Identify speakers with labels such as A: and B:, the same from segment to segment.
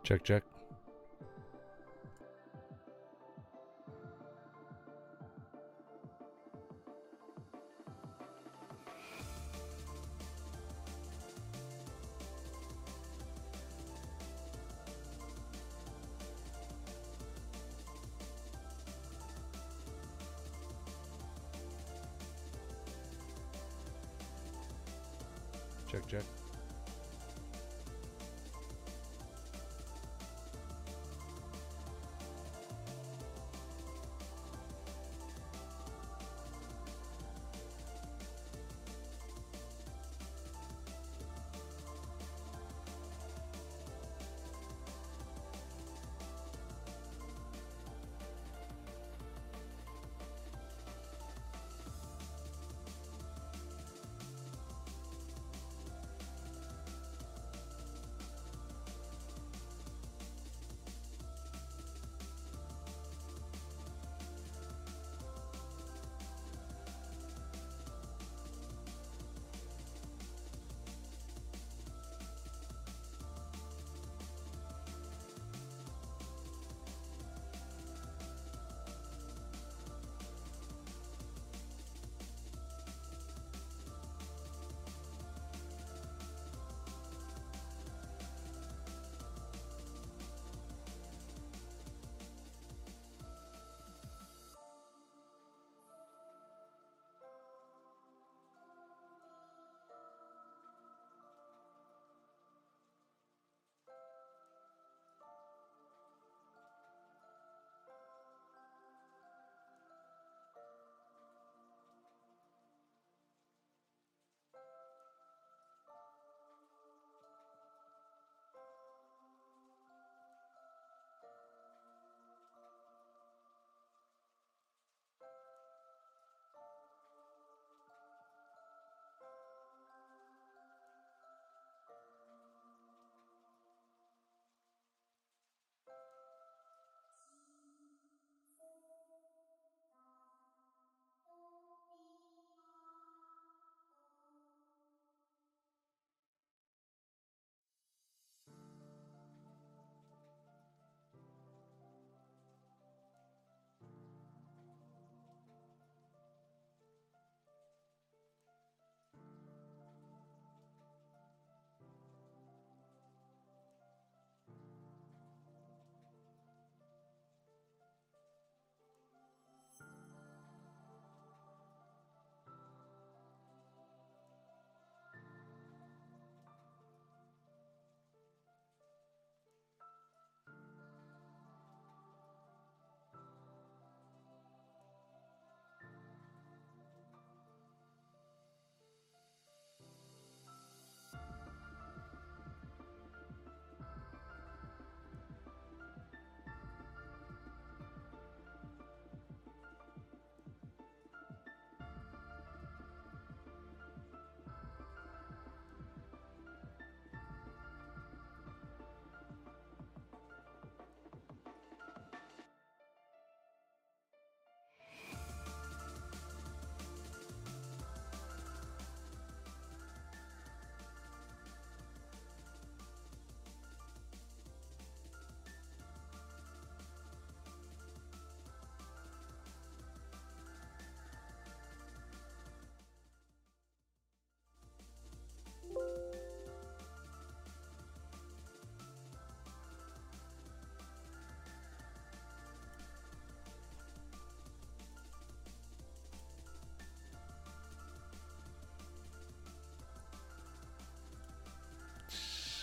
A: Check, check. Check, check.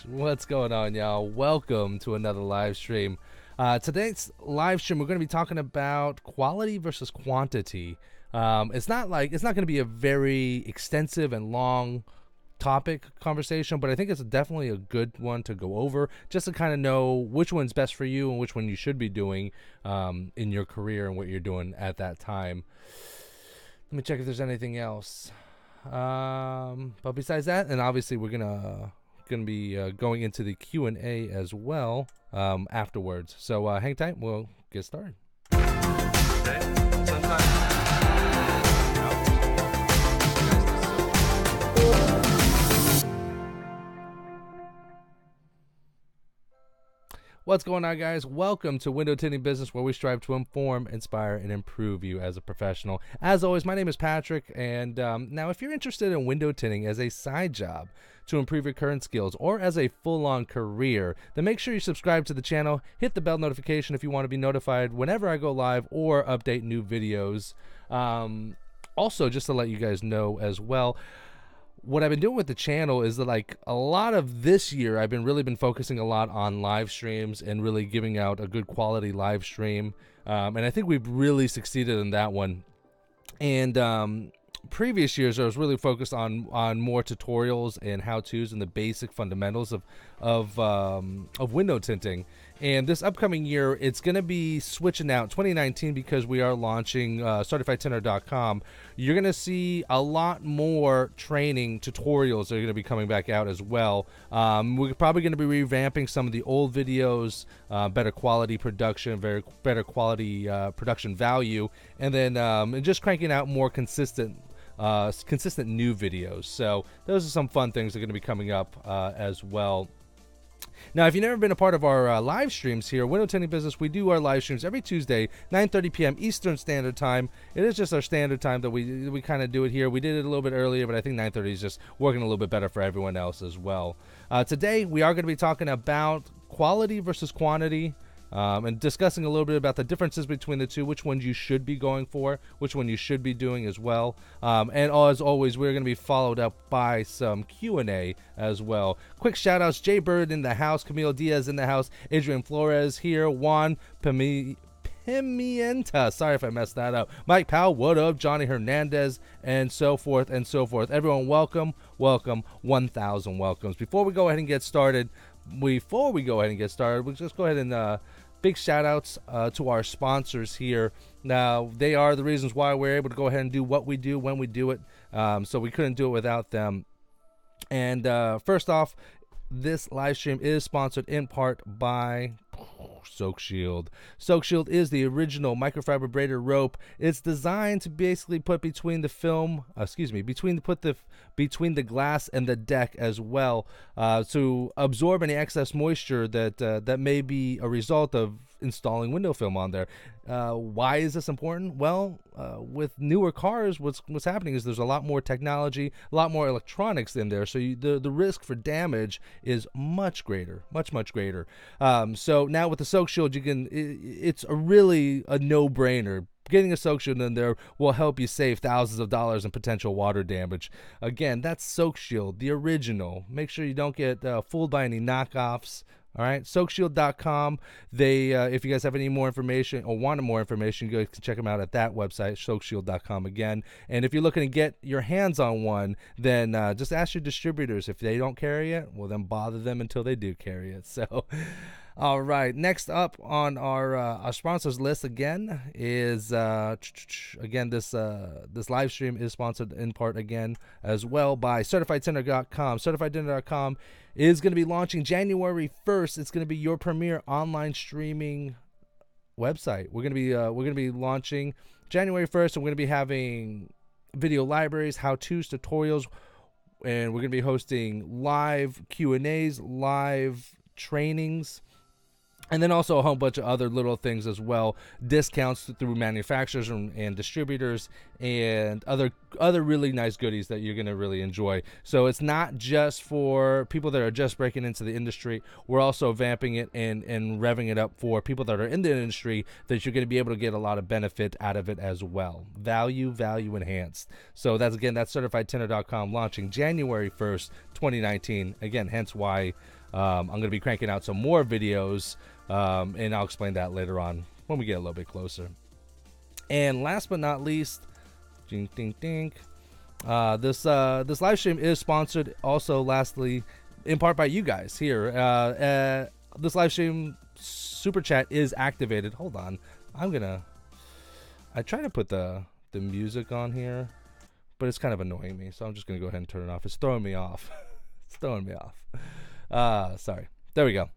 A: What's going on, y'all? Welcome to another live stream. Today's live stream, we're going to be talking about quality versus quantity. It's not going to be a very extensive and long topic conversation, but I think it's definitely a good one to go over, just to kind of know which one's best for you and which one you should be doing in your career and what you're doing at that time. Let me check if there's anything else. But besides that, and obviously we're gonna be going into the Q&A as well afterwards. So hang tight. We'll get started. What's going on, guys? Welcome to Window Tinting Business, where we strive to inform, inspire, and improve you as a professional. As always, my name is Patrick, and now if you're interested in window tinting as a side job to improve your current skills or as a full-on career, then make sure you subscribe to the channel, hit the bell notification if you want to be notified whenever I go live or update new videos. Also, just to let you guys know as well, what I've been doing with the channel is that, like, a lot of this year I've really been focusing a lot on live streams and really giving out a good quality live stream, and I think we've really succeeded in that one. And previous years I was really focused on more tutorials and how-tos and the basic fundamentals of window tinting. And this upcoming year, it's going to be switching out 2019, because we are launching CertifiedTinter.com. You're going to see a lot more training tutorials that are going to be coming back out as well. We're probably going to be revamping some of the old videos, better quality production, better quality production value, and then and just cranking out more consistent new videos. So those are some fun things that are going to be coming up as well. Now, if you've never been a part of our live streams here, Window Tinting Business, we do our live streams every Tuesday, 9:30 p.m. Eastern Standard Time. It is just our standard time that we kind of do it here. We did it a little bit earlier, but I think 9:30 is just working a little bit better for everyone else as well. Today, we are going to be talking about quality versus quantity, and discussing a little bit about the differences between the two, which ones you should be going for, which one you should be doing as well. And as always, we're going to be followed up by some Q&A as well. Quick shout outs: Jay Bird in the house, Camille Diaz in the house, Adrian Flores here, Juan Pimienta, sorry if I messed that up, Mike Powell, what up, Johnny Hernandez, and so forth and so forth. Everyone, welcome, 1,000 welcomes. Before we go ahead and get started, we'll just go ahead and big shout outs to our sponsors here. Now, they are the reasons why we're able to go ahead and do what we do when we do it, so we couldn't do it without them. And first off, this live stream is sponsored in part by Soak Shield. Soak Shield is the original microfiber braided rope. It's designed to basically put between the between the glass and the deck as well, to absorb any excess moisture that may be a result of installing window film on there. Why is this important? Well, with newer cars, what's happening is there's a lot more technology, a lot more electronics in there, so the risk for damage is much greater, much greater. So now with the Soak Shield, it's really a no-brainer. Getting a Soak Shield in there will help you save thousands of dollars in potential water damage. Again, that's Soak Shield, the original. Make sure you don't get fooled by any knockoffs. All right, soakshield.com. They, if you guys have any more information or want more information, you guys can check them out at that website, soakshield.com again. And if you're looking to get your hands on one, then just ask your distributors. If they don't carry it, well, then bother them until they do carry it. So, all right, next up on our sponsors list again is again this live stream is sponsored in part again as well by CertifiedTinter.com. CertifiedTinter.com is going to be launching January 1st. It's going to be your premier online streaming website. We're going to be launching January 1st, and we're going to be having video libraries, how-tos, tutorials, and we're going to be hosting live Q&As, live trainings, and then also a whole bunch of other little things as well, discounts through manufacturers and distributors, and other really nice goodies that you're going to really enjoy. So it's not just for people that are just breaking into the industry. We're also vamping it and revving it up for people that are in the industry, that you're going to be able to get a lot of benefit out of it as well. Value enhanced. So that's CertifiedTinter.com, launching January 1st, 2019. Again, hence why I'm going to be cranking out some more videos, and I'll explain that later on when we get a little bit closer. And last but not least, this live stream is sponsored also, lastly, in part by you guys here. This live stream super chat is activated. Hold on, I try to put the music on here, but it's kind of annoying me, so I'm just gonna go ahead and turn it off. It's throwing me off. Sorry. There we go.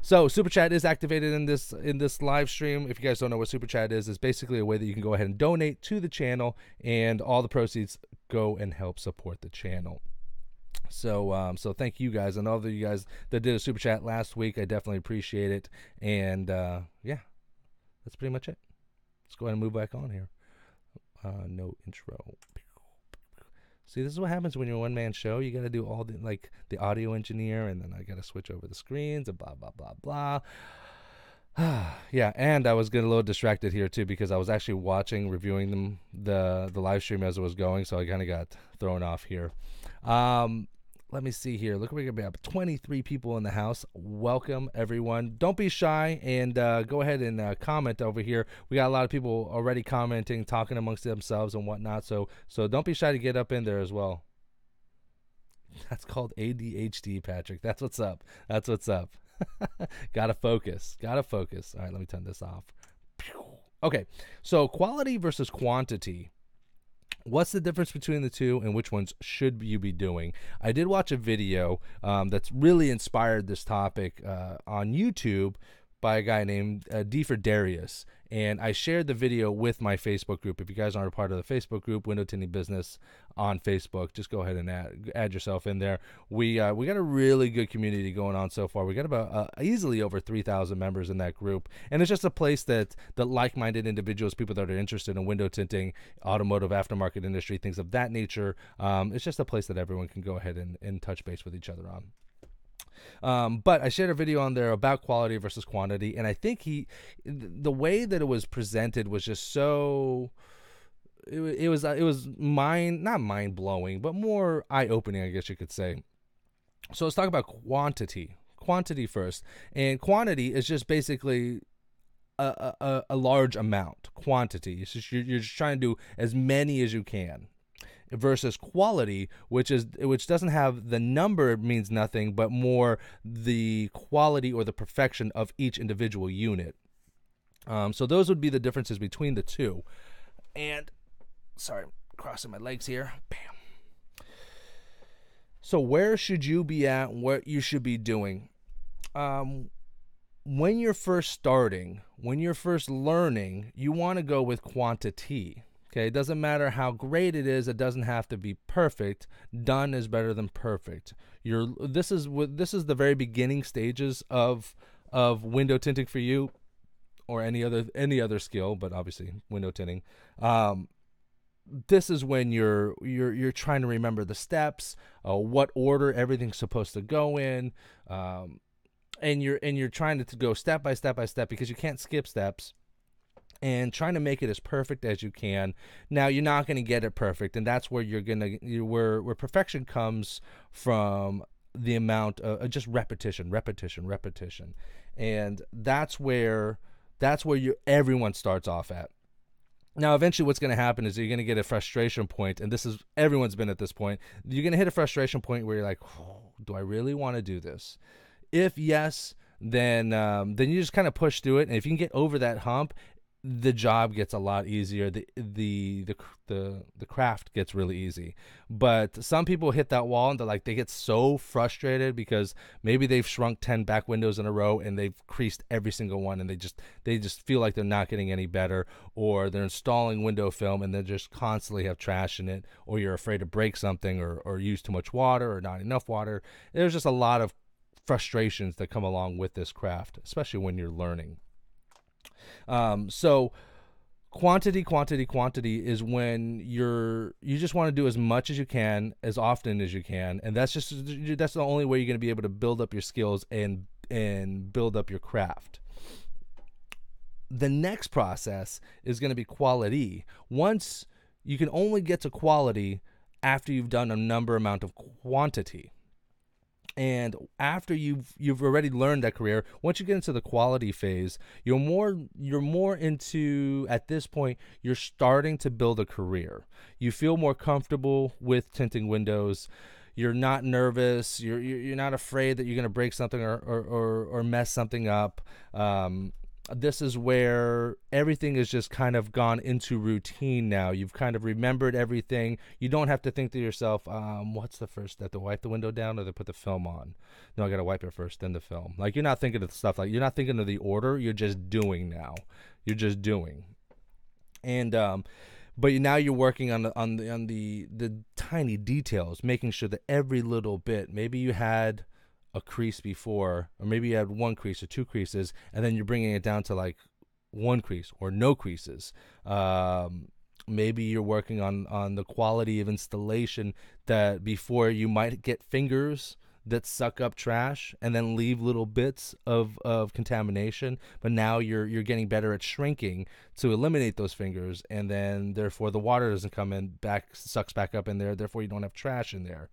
A: So Super Chat is activated in this live stream. If you guys don't know what Super Chat is, it's basically a way that you can go ahead and donate to the channel, and all the proceeds go and help support the channel. So thank you guys, and all of you guys that did a super chat last week. I definitely appreciate it. And yeah, that's pretty much it. Let's go ahead and move back on here. No intro. See, this is what happens when you're a one-man show. You got to do all the audio engineer, and then I got to switch over the screens and blah blah blah blah. Yeah, and I was getting a little distracted here too because I was actually reviewing the live stream as it was going, so I kind of got thrown off here. Let me see here. Look, we're gonna be up 23 people in the house. Welcome everyone. Don't be shy and go ahead and comment over here. We got a lot of people already commenting, talking amongst themselves and whatnot. So don't be shy to get up in there as well. That's called ADHD, Patrick. That's what's up. That's what's up. Gotta focus. All right, let me turn this off. Okay, so quality versus quantity. What's the difference between the two, and which ones should you be doing? I did watch a video that's really inspired this topic on YouTube by a guy named D for Darius, and I shared the video with my Facebook group. If you guys aren't a part of the Facebook group, Window Tinting Business on Facebook, just go ahead and add yourself in there. We got a really good community going on so far. We got about easily over 3,000 members in that group, and it's just a place that like-minded individuals, people that are interested in window tinting, automotive aftermarket industry, things of that nature. It's just a place that everyone can go ahead and touch base with each other on. But I shared a video on there about quality versus quantity, and I think the way that it was presented was just so. It was not mind blowing, but more eye opening, I guess you could say. So let's talk about quantity first, and quantity is just basically a large amount. Quantity, it's just, you're just trying to do as many as you can. Versus quality, which doesn't have the number, means nothing, but more the quality or the perfection of each individual unit. So those would be the differences between the two. And sorry, I'm crossing my legs here. Bam. So where should you be at? What you should be doing? When you're first starting, when you're first learning, you want to go with quantity. Okay, it doesn't matter how great it is. It doesn't have to be perfect. Done is better than perfect. This is the very beginning stages of window tinting for you, or any other skill, but obviously window tinting. This is when you're trying to remember the steps, what order everything's supposed to go in, and you're trying to go step by step because you can't skip steps. And trying to make it as perfect as you can. Now, you're not going to get it perfect, and that's where where perfection comes from, the amount of just repetition, and that's where everyone starts off at. Now, eventually, what's going to happen is you're going to get a frustration point, and everyone's been at this point. You're going to hit a frustration point where you're like, oh, do I really want to do this? If yes, then you just kind of push through it, and if you can get over that hump, the job gets a lot easier. The craft gets really easy. But some people hit that wall and they get so frustrated because maybe they've shrunk 10 back windows in a row and they've creased every single one, and they just feel like they're not getting any better, or they're installing window film and they just constantly have trash in it, or you're afraid to break something, or use too much water or not enough water. There's just a lot of frustrations that come along with this craft, especially when you're learning. So quantity is when you just want to do as much as you can, as often as you can, and that's the only way you're going to be able to build up your skills and build up your craft. The next process is going to be quality. Once you can only get to quality after you've done a amount of quantity. And after you've already learned that career, once you get into the quality phase, you're more into, at this point, you're starting to build a career. You feel more comfortable with tinting windows. You're not nervous. You're not afraid that you're going to break something or mess something up. This is where everything is just kind of gone into routine now. You've kind of remembered everything. You don't have to think to yourself, what's the first step? To wipe the window down or to put the film on? No, I got to wipe it first, then the film. Like, you're not thinking of the stuff. Like, you're not thinking of the order. You're just doing now. You're just doing. And but now you're working on the tiny details, making sure that every little bit. Maybe you had a crease before, or maybe you had one crease or two creases, and then you're bringing it down to like one crease or no creases. Maybe you're working on the quality of installation, that before you might get fingers that suck up trash and then leave little bits of contamination, but now you're getting better at shrinking to eliminate those fingers, and then therefore the water doesn't come in back, sucks back up in there, therefore you don't have trash in there.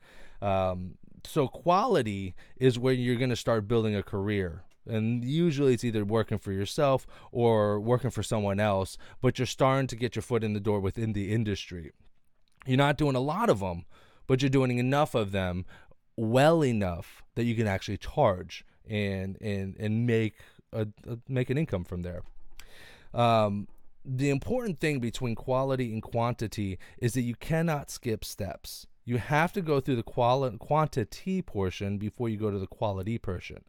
A: So quality is where you're going to start building a career. And usually it's either working for yourself or working for someone else, but you're starting to get your foot in the door within the industry. You're not doing a lot of them, but you're doing enough of them, well enough that you can actually charge and make make an income from there. The important thing between quality and quantity is that you cannot skip steps. You have to go through the quantity portion before you go to the quality portion.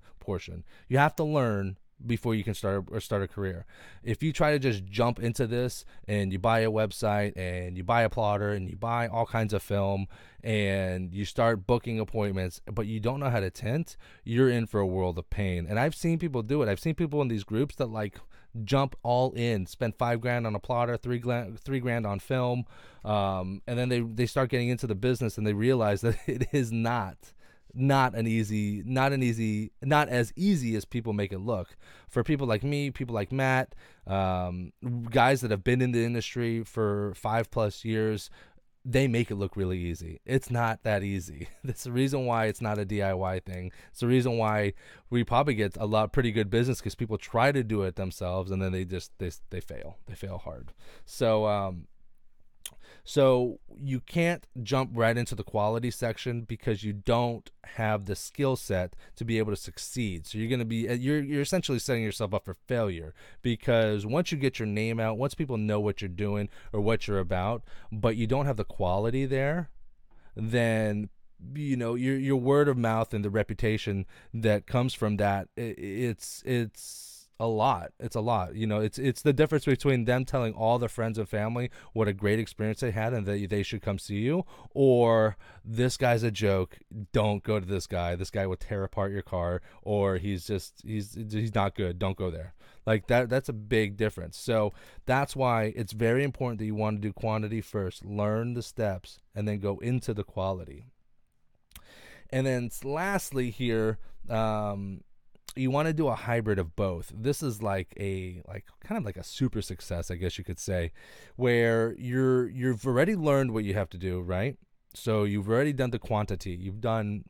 A: You have to learn before you can start a career. If you try to just jump into this and you buy a website and you buy a plotter and you buy all kinds of film and you start booking appointments, but you don't know how to tint, you're in for a world of pain. And I've seen people do it. I've seen people in these groups that like jump all in, spend $5,000 on a plotter, $3,000 on film, and then they start getting into the business and they realize that it is not as easy as people make it look. For people like me, people like Matt, guys that have been in the industry for 5+ years, they make it look really easy. It's not that easy. That's the reason why it's not a DIY thing. It's the reason why we probably get a pretty good business, because people try to do it themselves and then they fail. They fail hard. So you can't jump right into the quality section because you don't have the skill set to be able to succeed. So you're essentially setting yourself up for failure, because once you get your name out, once people know what you're doing or what you're about, but you don't have the quality there, then your word of mouth and the reputation that comes from that, it's a lot. It's a lot. It's the difference between them telling all their friends and family what a great experience they had and that they should come see you, or this guy's a joke, don't go to this guy. This guy will tear apart your car, or he's not good, don't go there. Like that's a big difference. So that's why it's very important that you want to do quantity first, learn the steps, and then go into the quality. And then lastly here, you want to do a hybrid of both. This is like kind of like a super success, I guess you could say, where you've already learned what you have to do, right? So you've already done the quantity. You've done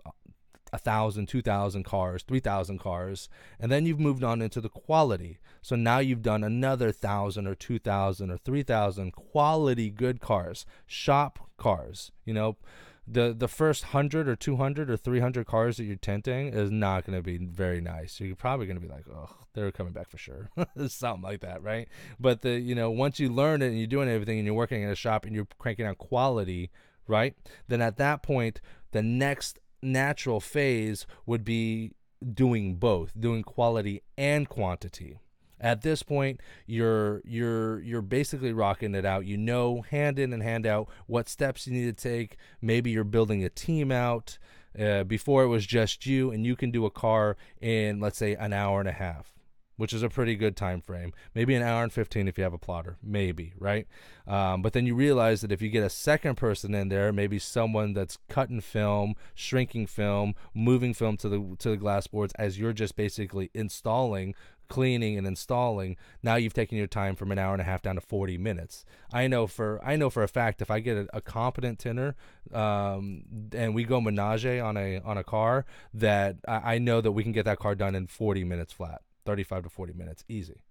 A: 1,000, 2,000 cars, 3,000 cars, and then you've moved on into the quality. So now you've done another 1,000 or 2,000 or 3,000 quality good cars, shop cars. The first 100 or 200 or 300 cars that you're tinting is not going to be very nice. So you're probably going to be like, oh, they're coming back for sure. Something like that, right? But once you learn it and you're doing everything and you're working in a shop and you're cranking out quality, right? Then at that point, the next natural phase would be doing both, doing quality and quantity. At this point, you're basically rocking it out. Hand in and hand out what steps you need to take. Maybe you're building a team out. Before it was just you, and you can do a car in, let's say, an hour and a half, which is a pretty good time frame. Maybe an hour and 15 if you have a plotter, maybe, right? But then you realize that if you get a second person in there, maybe someone that's cutting film, shrinking film, moving film to the glass boards as you're just basically installing, cleaning and installing, now you've taken your time from an hour and a half down to 40 minutes. I know for a fact, if I get a competent tinter, and we go menage on a car, that I know that we can get that car done in 40 minutes flat, 35 to 40 minutes, easy.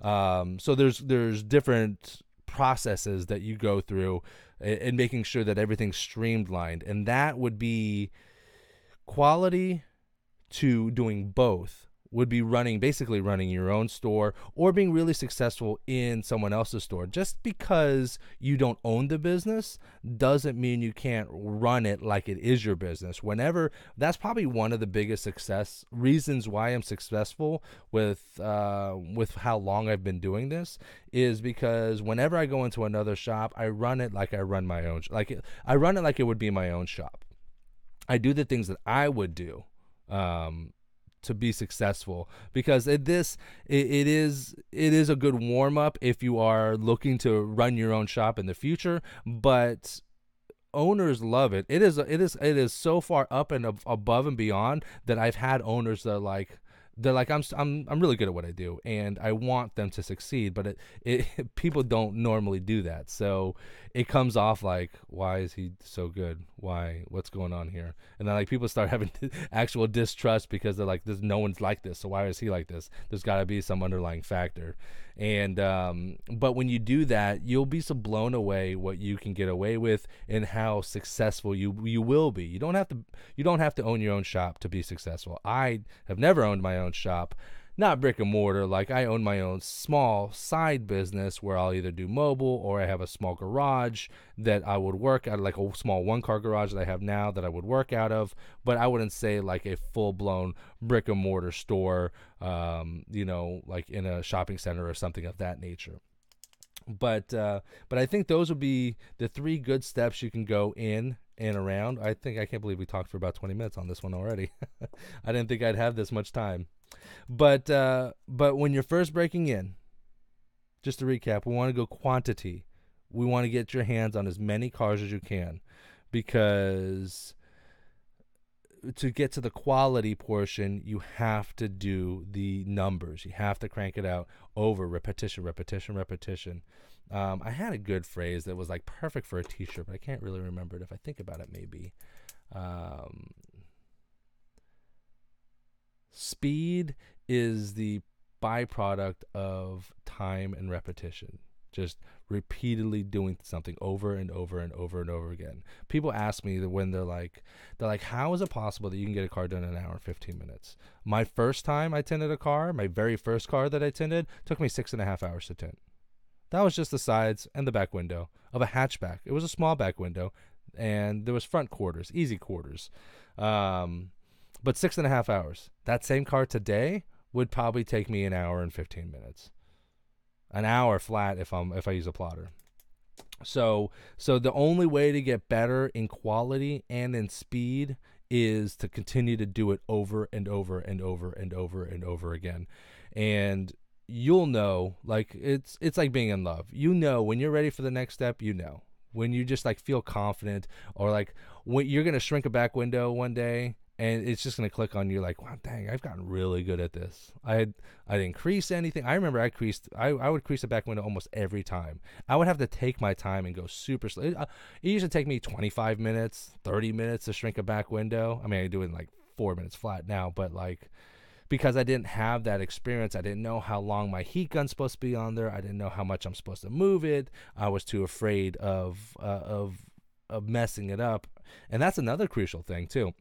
A: So there's different processes that you go through in making sure that everything's streamlined, and that would be quality to doing both would be basically running your own store or being really successful in someone else's store. Just because you don't own the business doesn't mean you can't run it like it is your business. That's probably one of the biggest success reasons why I'm successful with how long I've been doing this, is because whenever I go into another shop, I run it like I run my own, I run it like it would be my own shop. I do the things that I would do, to be successful, because it is a good warm up if you are looking to run your own shop in the future. But owners love it. It is so far up and above and beyond that I've had owners that they're like, I'm really good at what I do, and I want them to succeed, but people don't normally do that. So it comes off like, why is he so good? What's going on here? And then like people start having actual distrust because they're like, no one's like this, so why is he like this? There's got to be some underlying factor. And but when you do that, you'll be so blown away what you can get away with and how successful you will be. You don't have to own your own shop to be successful. I have never owned my own shop, not brick and mortar. Like, I own my own small side business where I'll either do mobile, or I have a small garage that I would work out of, like a small 1-car garage that I have now that I would work out of. But I wouldn't say like a full-blown brick and mortar store, like in a shopping center or something of that nature. But I think those would be the 3 good steps you can go in and around. I can't believe we talked for about 20 minutes on this one already. I didn't think I'd have this much time. But when you're first breaking in, just to recap, we want to go quantity. We want to get your hands on as many cars as you can, because to get to the quality portion, you have to do the numbers. You have to crank it out over repetition. I had a good phrase that was like perfect for a t-shirt, but I can't really remember it. If I think about it, maybe. Speed is the byproduct of time and repetition. Just repeatedly doing something over and over and over and over again. People ask me that when they're like, how is it possible that you can get a car done in an hour and 15 minutes? My first time I tinted a car, my very first car that I tinted, took me 6.5 hours to tint. That was just the sides and the back window of a hatchback. It was a small back window, and there was front quarters, easy quarters. But 6.5 hours. That same car today would probably take me an hour and 15 minutes. An hour flat if I use a plotter. So the only way to get better in quality and in speed is to continue to do it over and over and over and over and over again. And you'll know, like, it's like being in love. You know when you're ready for the next step, when you just like feel confident, or like when you're going to shrink a back window one day, and it's just going to click on you like, wow, dang, I've gotten really good at this. I didn't crease anything. I remember I would crease the back window almost every time. I would have to take my time and go super slow. It used to take me 25 minutes, 30 minutes to shrink a back window. I mean, I do it in like 4 minutes flat now, but like, because I didn't have that experience, I didn't know how long my heat gun's supposed to be on there. I didn't know how much I'm supposed to move it. I was too afraid of messing it up. And that's another crucial thing too.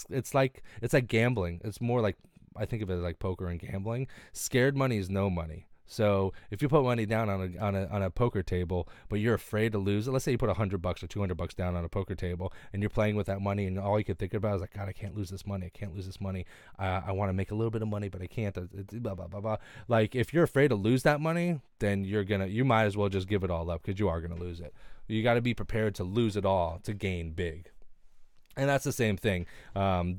A: It's like gambling. It's more like, I think of it like poker and gambling. Scared money is no money. So if you put money down on a poker table, but you're afraid to lose it, let's say you put $100 or $200 down on a poker table, and you're playing with that money, and all you can think about is like, God, I can't lose this money. I want to make a little bit of money, but I can't. It's blah blah blah blah. Like, if you're afraid to lose that money, then you might as well just give it all up, because you are gonna lose it. You got to be prepared to lose it all to gain big. And that's the same thing. Don't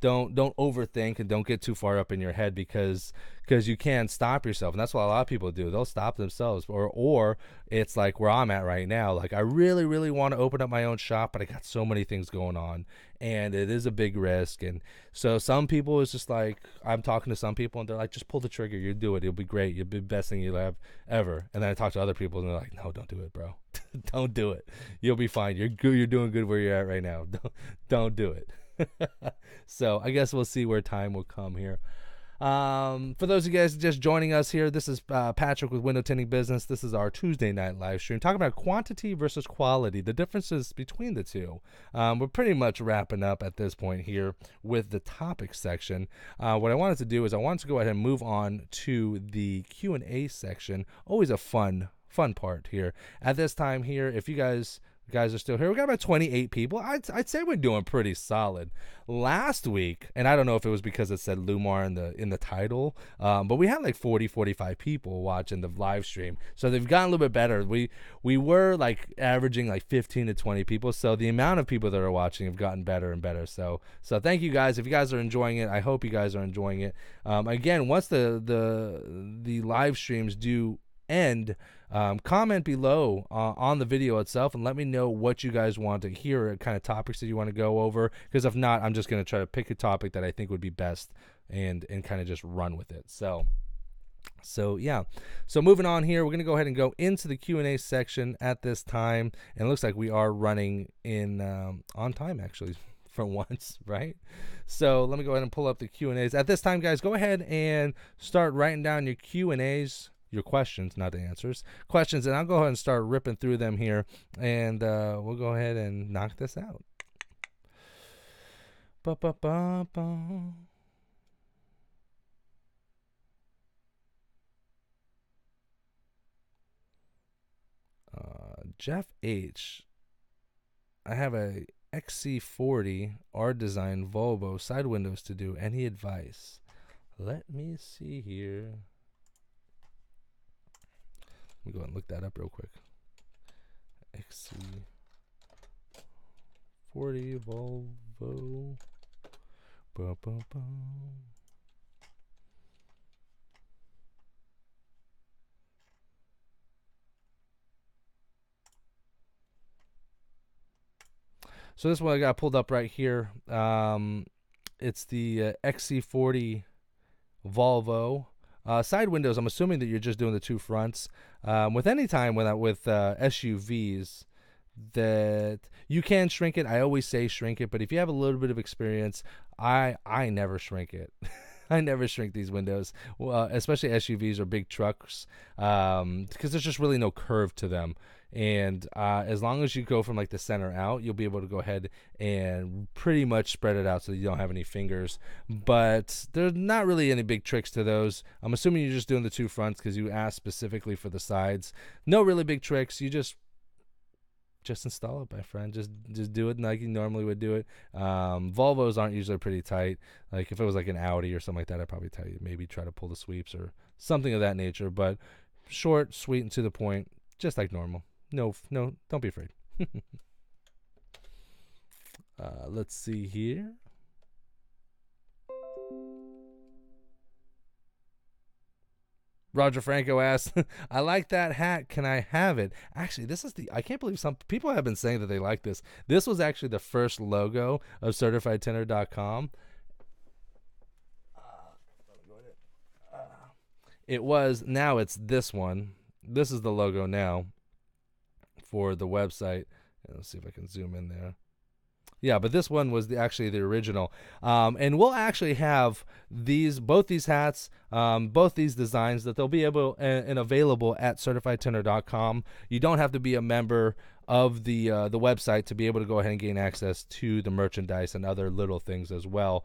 A: overthink, and don't get too far up in your head, because you can stop yourself. And that's what a lot of people do. They'll stop themselves, or it's like where I'm at right now. Like, I really, really want to open up my own shop, but I got so many things going on, and it is a big risk. And so some people, it's just like, I'm talking to some people, and they're like, just pull the trigger. You do it. It'll be great. It'll be the best thing you'll have ever. And then I talk to other people, and they're like, no, don't do it, bro. Don't do it. You'll be fine. You're good. You're doing good where you're at right now. Don't do it. So I guess we'll see where time will come here. For those of you guys just joining us here, this is Patrick with Window Tinting Business. This is our Tuesday night live stream talking about quantity versus quality, the differences between the two. We're pretty much wrapping up at this point here with the topic section. What I wanted to do is I wanted to go ahead and move on to the Q&A section. Always a fun part here. At this time here, if you guys are still here, we got about 28 people. I'd say we're doing pretty solid. Last week, and I don't know if it was because it said Lumar in the title, but we had like 45 people watching the live stream, so they've gotten a little bit better. We were like averaging like 15 to 20 people, so the amount of people that are watching have gotten better and better. So thank you guys. If you guys are enjoying it, I hope you guys are enjoying it. Again, once the live streams do end, comment below on the video itself and let me know what you guys want to hear, kind of topics that you want to go over, because if not, I'm just going to try to pick a topic that I think would be best and kind of just run with it. So yeah, so moving on here, we're going to go ahead and go into the Q&A section at this time, and it looks like we are running in on time actually for once, right? So let me go ahead and pull up the Q&As at this time. Guys, go ahead and start writing down your Q&As, your questions, not the answers, questions, and I'll go ahead and start ripping through them here, and we'll go ahead and knock this out. Jeff H. I have a XC40 R design Volvo side windows to do. Any advice? Let me see here. Let me go and look that up real quick. XC40 Volvo. So this one I got pulled up right here. It's the XC40 Volvo. Side windows, I'm assuming that you're just doing the two fronts. With any time with SUVs, that you can shrink it. I always say shrink it, but if you have a little bit of experience, I never shrink it. I never shrink these windows, especially SUVs or big trucks, because there's just really no curve to them. And as long as you go from like the center out, you'll be able to go ahead and pretty much spread it out so that you don't have any fingers. But there's not really any big tricks to those. I'm assuming you're just doing the two fronts because you asked specifically for the sides. No really big tricks. You just install it, my friend. Just do it like you normally would do it. Volvos aren't usually pretty tight. Like if it was like an Audi or something like that, I'd probably tell you maybe try to pull the sweeps or something of that nature. But short, sweet, and to the point, just like normal. No, don't be afraid. Let's see here. Roger Franco asks, I like that hat. Can I have it? Actually, I can't believe some people have been saying that they like this. This was actually the first logo of CertifiedTinter.com. It was, now it's this one. This is the logo now for the website. Let's see if I can zoom in there. Yeah, but this one was actually the original. And we'll actually have both these hats, both these designs that they'll be able and available at CertifiedTinter.com. You don't have to be a member of the website to be able to go ahead and gain access to the merchandise and other little things as well.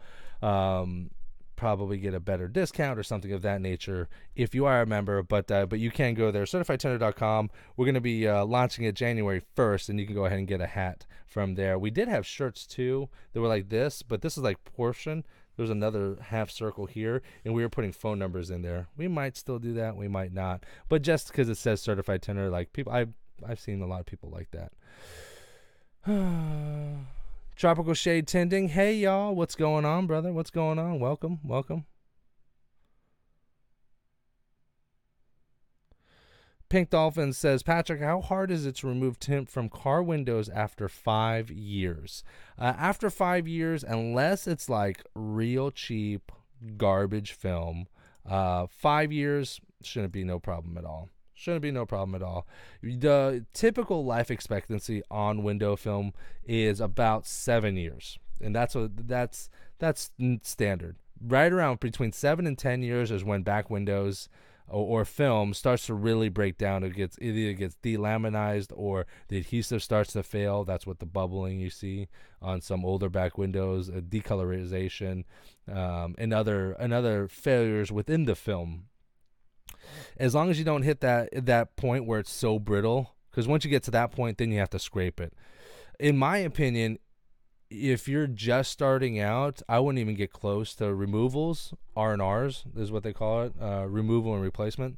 A: Probably get a better discount or something of that nature if you are a member, but you can go there, CertifiedTinter.com. We're going to be launching it January 1st, and you can go ahead and get a hat from there. We did have shirts too that were like this, but this is like portion. There's another half circle here, and we were putting phone numbers in there. We might still do that, we might not, but just because it says Certified Tinter, like people, I've seen a lot of people like that. Tropical Shade Tinting. Hey, y'all. What's going on, brother? What's going on? Welcome. Pink Dolphin says, Patrick, how hard is it to remove tint from car windows after 5 years? After 5 years, unless it's like real cheap garbage film, 5 years shouldn't be no problem at all. The typical life expectancy on window film is about 7 years, and that's standard. right around between 7 and 10 years is when back windows or film starts to really break down. It either gets delaminized or the adhesive starts to fail. That's what the bubbling you see on some older back windows, decolorization, and other failures within the film. As long as you don't hit that point where it's so brittle, because once you get to that point, then you have to scrape it. In my opinion, if you're just starting out, I wouldn't even get close to removals. R&Rs is what they call it, removal and replacement.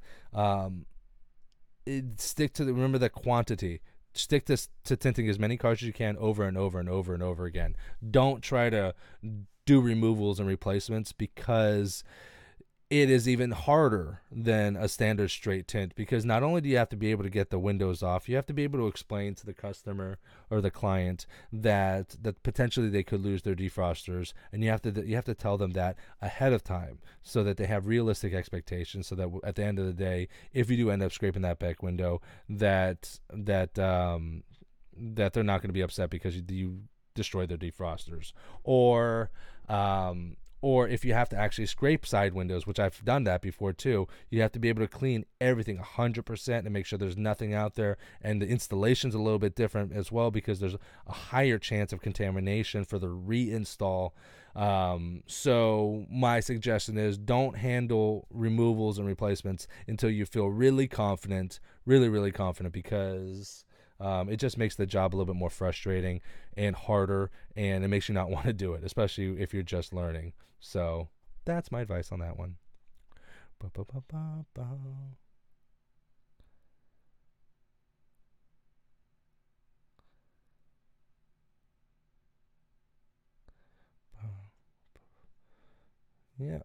A: Stick to remember the quantity. Stick to tinting as many cars as you can over and over and over and over again. Don't try to do removals and replacements, because it is even harder than a standard straight tint, because not only do you have to be able to get the windows off, you have to be able to explain to the customer or the client that potentially they could lose their defrosters, and you have to tell them that ahead of time so that they have realistic expectations, so that at the end of the day, if you do end up scraping that back window, that they're not going to be upset because you destroyed their defrosters, or if you have to actually scrape side windows, which I've done that before too, you have to be able to clean everything 100% and make sure there's nothing out there. And the installation's a little bit different as well, because there's a higher chance of contamination for the reinstall. So my suggestion is don't handle removals and replacements until you feel really confident, really confident, because it just makes the job a little bit more frustrating and harder, and it makes you not want to do it, especially if you're just learning. So that's my advice on that one. Yeah.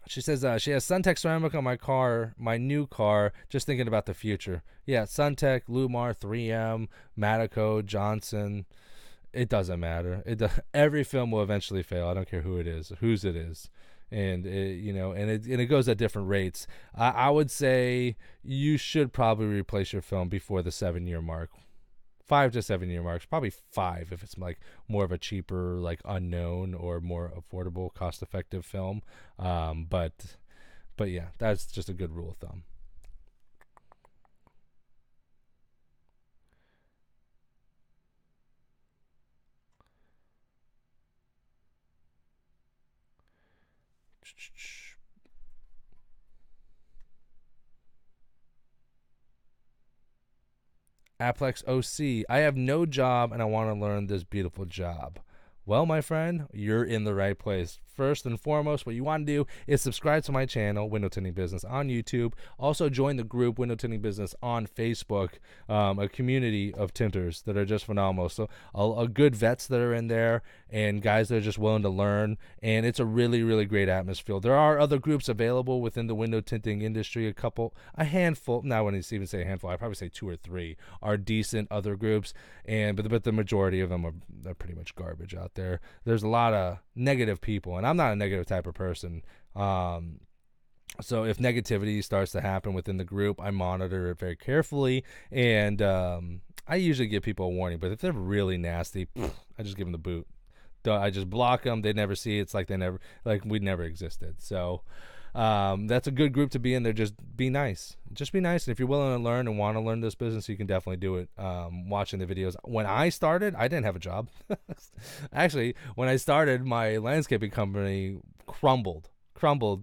A: She says she has Suntech ceramic on my new car, just thinking about the future. Yeah, Suntech, Lumar, 3M, Matico, Johnson. It doesn't matter. Every film will eventually fail. I don't care whose it is. And it goes at different rates. I would say you should probably replace your film before the 7-year mark. 5 to 7 year marks, probably 5 if it's like more of a cheaper, like unknown or more affordable, cost effective film. But yeah, that's just a good rule of thumb. Aplex OC, I have no job and I want to learn this beautiful job. Well, my friend, you're in the right place. First and foremost, what you want to do is subscribe to my channel, Window Tinting Business, on YouTube. Also, join the group, Window Tinting Business, on Facebook, a community of tinters that are just phenomenal. So, a good vets that are in there and guys that are just willing to learn. And it's a really great atmosphere. There are other groups available within the window tinting industry. A handful, now when I even say a handful, I probably say 2 or 3 are decent other groups. But the majority of them are pretty much garbage out there. There's a lot of negative people, and I'm not a negative type of person. So if negativity starts to happen within the group, I monitor it very carefully, and I usually give people a warning. But if they're really nasty, I just give them the boot. I just block them. They never see it. It's like we never existed. So that's a good group to be in there. Just be nice. Just be nice. And if you're willing to learn and want to learn this business, you can definitely do it. Watching the videos. When I started, I didn't have a job. Actually, when I started, my landscaping company crumbled,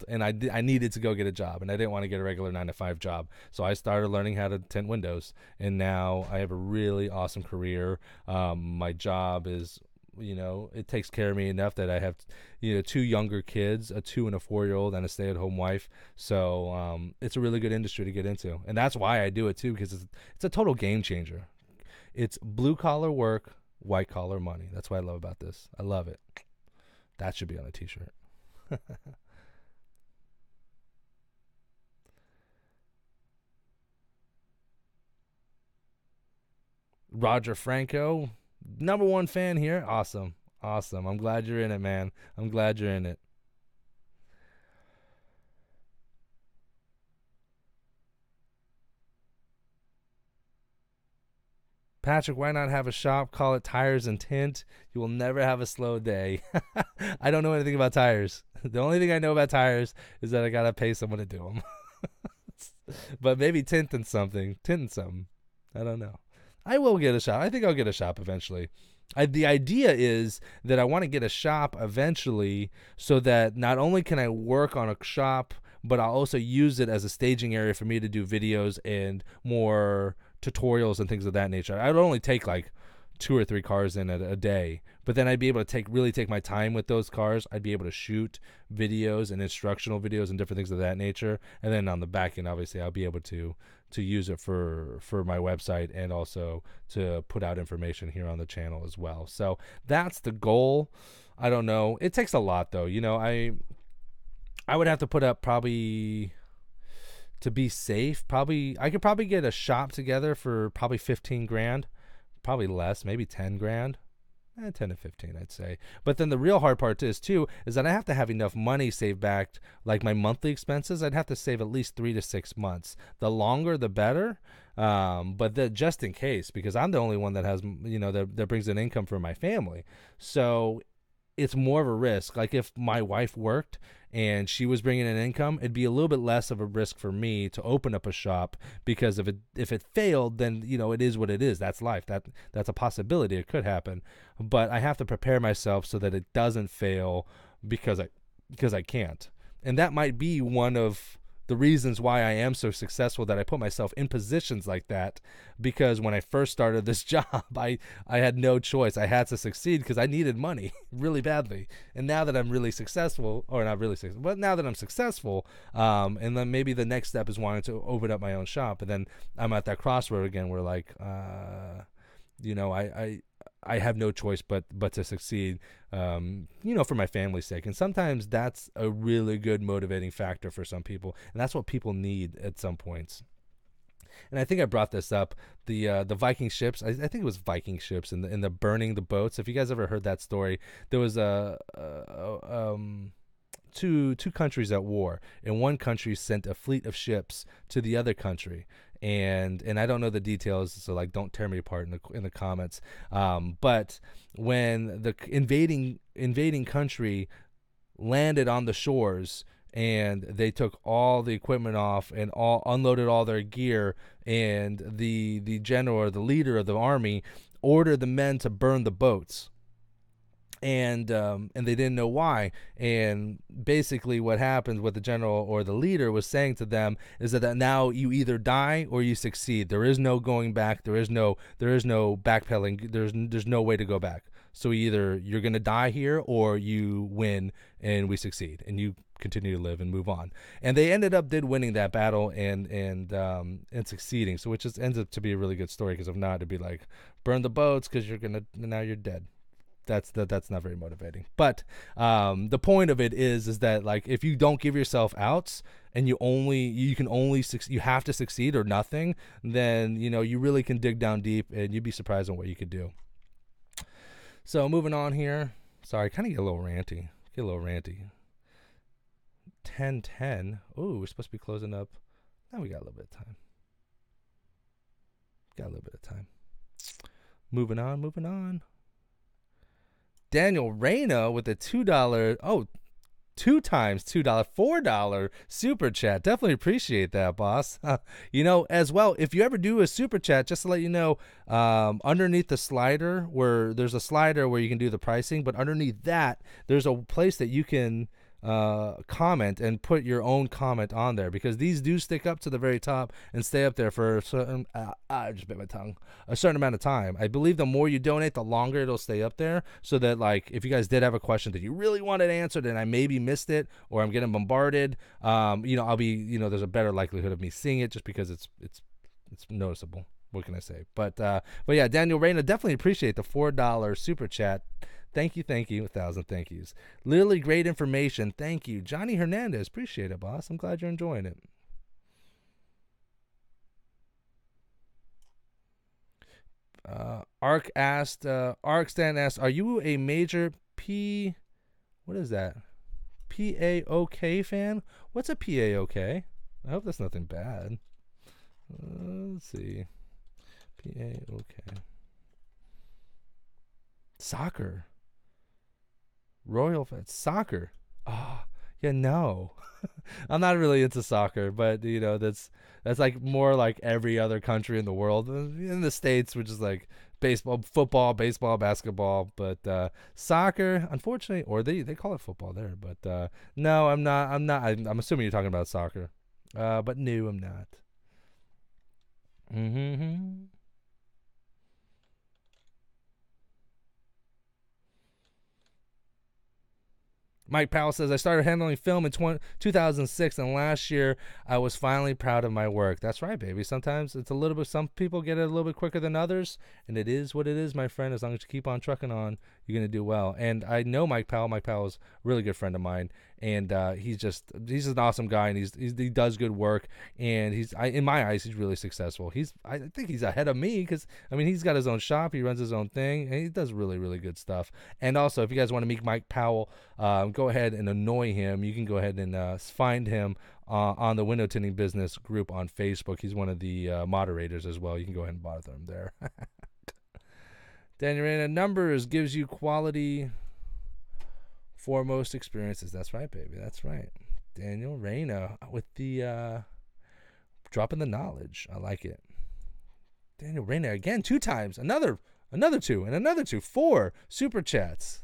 A: and I needed to go get a job, and I didn't want to get a regular 9-to-5 job. So I started learning how to tint windows, and now I have a really awesome career. My job is, it takes care of me enough that I have, 2 younger kids, a 2 and a 4-year-old, and a stay-at-home wife. So it's a really good industry to get into, and that's why I do it too, because it's a total game changer. It's blue collar work, white collar money. That's what I love about this. I love it. That should be on a t-shirt. Roger Franco, #1 fan here. Awesome. I'm glad you're in it, man. I'm glad you're in it. Patrick, why not have a shop? Call it Tires and Tint. You will never have a slow day. I don't know anything about tires. The only thing I know about tires is that I gotta pay someone to do them. But maybe tinting something. I don't know. I will get a shop. I think I'll get a shop eventually. The idea is that I want to get a shop eventually so that not only can I work on a shop, but I'll also use it as a staging area for me to do videos and more tutorials and things of that nature. I'd only take like 2 or 3 cars in a day, but then I'd be able to really take my time with those cars. I'd be able to shoot videos and instructional videos and different things of that nature. And then on the back end, obviously, I'll be able to use it for my website and also to put out information here on the channel as well. So that's the goal. I don't know. It takes a lot though. You know, I would have to put up probably, to be safe, I could probably get a shop together for probably 15 grand, probably less, maybe 10 grand. 10 to 15, I'd say. But then the real hard part is that I have to have enough money saved back, like my monthly expenses. I'd have to save at least 3 to 6 months. The longer, the better. But just in case, because I'm the only one that has, that brings an income for my family. So it's more of a risk. Like if my wife worked and she was bringing in income, it'd be a little bit less of a risk for me to open up a shop, because if it failed, then it is what it is. That's life. That's a possibility. It could happen, but I have to prepare myself so that it doesn't fail because I can't. And that might be one of the reasons why I am so successful, that I put myself in positions like that, because when I first started this job, I had no choice. I had to succeed because I needed money really badly. And now that I'm really successful, or not really successful, but now that I'm successful, and then maybe the next step is wanting to open up my own shop. And then I'm at that crossroad again where like, I have no choice but to succeed, for my family's sake. And sometimes that's a really good motivating factor for some people, and that's what people need at some points. And I think I brought this up, the Viking ships. I think it was Viking ships and the burning the boats. If you guys ever heard that story, there was two countries at war, and one country sent a fleet of ships to the other country. And I don't know the details, so like don't tear me apart in the comments. But when the invading country landed on the shores, and they took all the equipment off and unloaded all their gear, and the general, or the leader of the army, ordered the men to burn the boats. And they didn't know why. And basically what happened, what the general or the leader was saying to them, is that now you either die or you succeed. There is no going back. There is no backpedaling. There's no way to go back. So either you're going to die here or you win and we succeed and you continue to live and move on. And they did winning that battle and succeeding. So which just ends up to be a really good story, because if not, it'd be like, burn the boats because now you're dead. That's not very motivating. But the point of it is that like, if you don't give yourself outs and you have to succeed or nothing, then you really can dig down deep and you'd be surprised on what you could do. So moving on here. Sorry, kind of get a little ranty. 10:10. Oh, we're supposed to be closing up. Now we got a little bit of time. Moving on. Daniel Reyna with a $2. Oh, 2 times $2, $4 super chat. Definitely appreciate that, boss. As well, if you ever do a super chat, just to let you know, underneath the slider, where there's a slider where you can do the pricing, but underneath that, there's a place that you can comment and put your own comment on there, because these do stick up to the very top and stay up there for a certain I just bit my tongue, a certain amount of time. I believe the more you donate, the longer it'll stay up there, so that like, if you guys did have a question that you really wanted answered and I maybe missed it, or I'm getting bombarded, I'll be, there's a better likelihood of me seeing it, just because it's noticeable. What can I say? But yeah, Daniel Reyna, definitely appreciate the $4 super chat. Thank you. 1,000 thank yous. Literally great information. Thank you. Johnny Hernandez. Appreciate it, boss. I'm glad you're enjoying it. Ark Stan asked, are you a major what is that? PAOK fan? What's a PAOK? I hope that's nothing bad. Let's see. PAOK. Soccer. Royal Fed. Soccer. Ah, Yeah, no. I'm not really into soccer, but that's like more like every other country in the world. In the States, which is like baseball, football, baseball, basketball, but soccer, unfortunately, or they call it football there. But no, I'm not. I'm not. I'm assuming you're talking about soccer, but no, I'm not. Mm-hmm. Mike Powell says, I started handling film in 2006, and last year I was finally proud of my work. That's right, baby. Sometimes it's a little bit, some people get it a little bit quicker than others, and it is what it is, my friend. As long as you keep on trucking on, you're going to do well. And I know Mike Powell. Mike Powell is a really good friend of mine, and he's an awesome guy, and he does good work, and in my eyes, he's really successful. I think he's ahead of me because, I mean, he's got his own shop, he runs his own thing, and he does really, really good stuff. And also, if you guys want to meet Mike Powell, go ahead and annoy him. You can go ahead and find him on the Window Tinting Business group on Facebook. He's one of the moderators as well. You can go ahead and bother him there. Daniel Reyna, numbers gives you quality for most experiences. That's right, baby. That's right. Daniel Reyna with the dropping the knowledge. I like it. Daniel Reyna again 2 times. Another 2 and another 2. 4 super chats.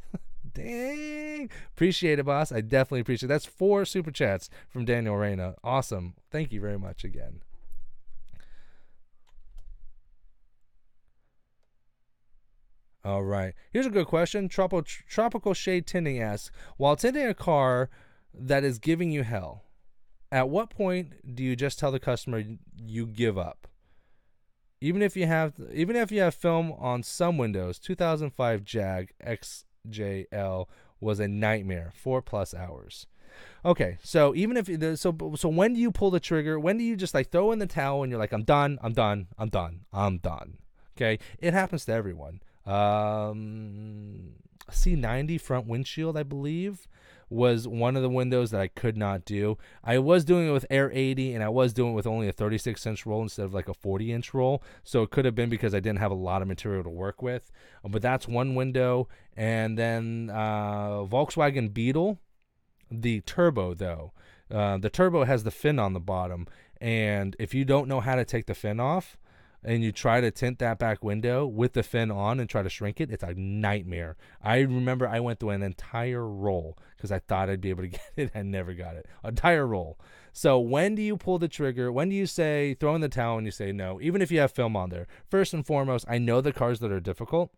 A: Dang. Appreciate it, boss. I definitely appreciate it. That's 4 super chats from Daniel Reyna. Awesome. Thank you very much again. All right. Here's a good question. Tropical Shade Tinting asks, while tinting a car that is giving you hell, at what point do you just tell the customer you give up? Even if you have film on some windows, 2005 Jag XJL was a nightmare, 4+ hours. Okay, so even if so when do you pull the trigger? When do you just like throw in the towel and you're like, I'm done. Okay, it happens to everyone. C90 front windshield, I believe, was one of the windows that I could not do. I was doing it with Air 80, and I was doing it with only a 36-inch roll instead of like a 40-inch roll. So it could have been because I didn't have a lot of material to work with. But that's one window. And then Volkswagen Beetle, the turbo, though. The turbo has the fin on the bottom. And if you don't know how to take the fin off, and you try to tint that back window with the fin on and try to shrink it, it's a nightmare. I remember I went through an entire roll because I thought I'd be able to get it. I never got it. Entire roll. So when do you pull the trigger? When do you say throw in the towel and you say no, even if you have film on there? First and foremost, I know the cars that are difficult.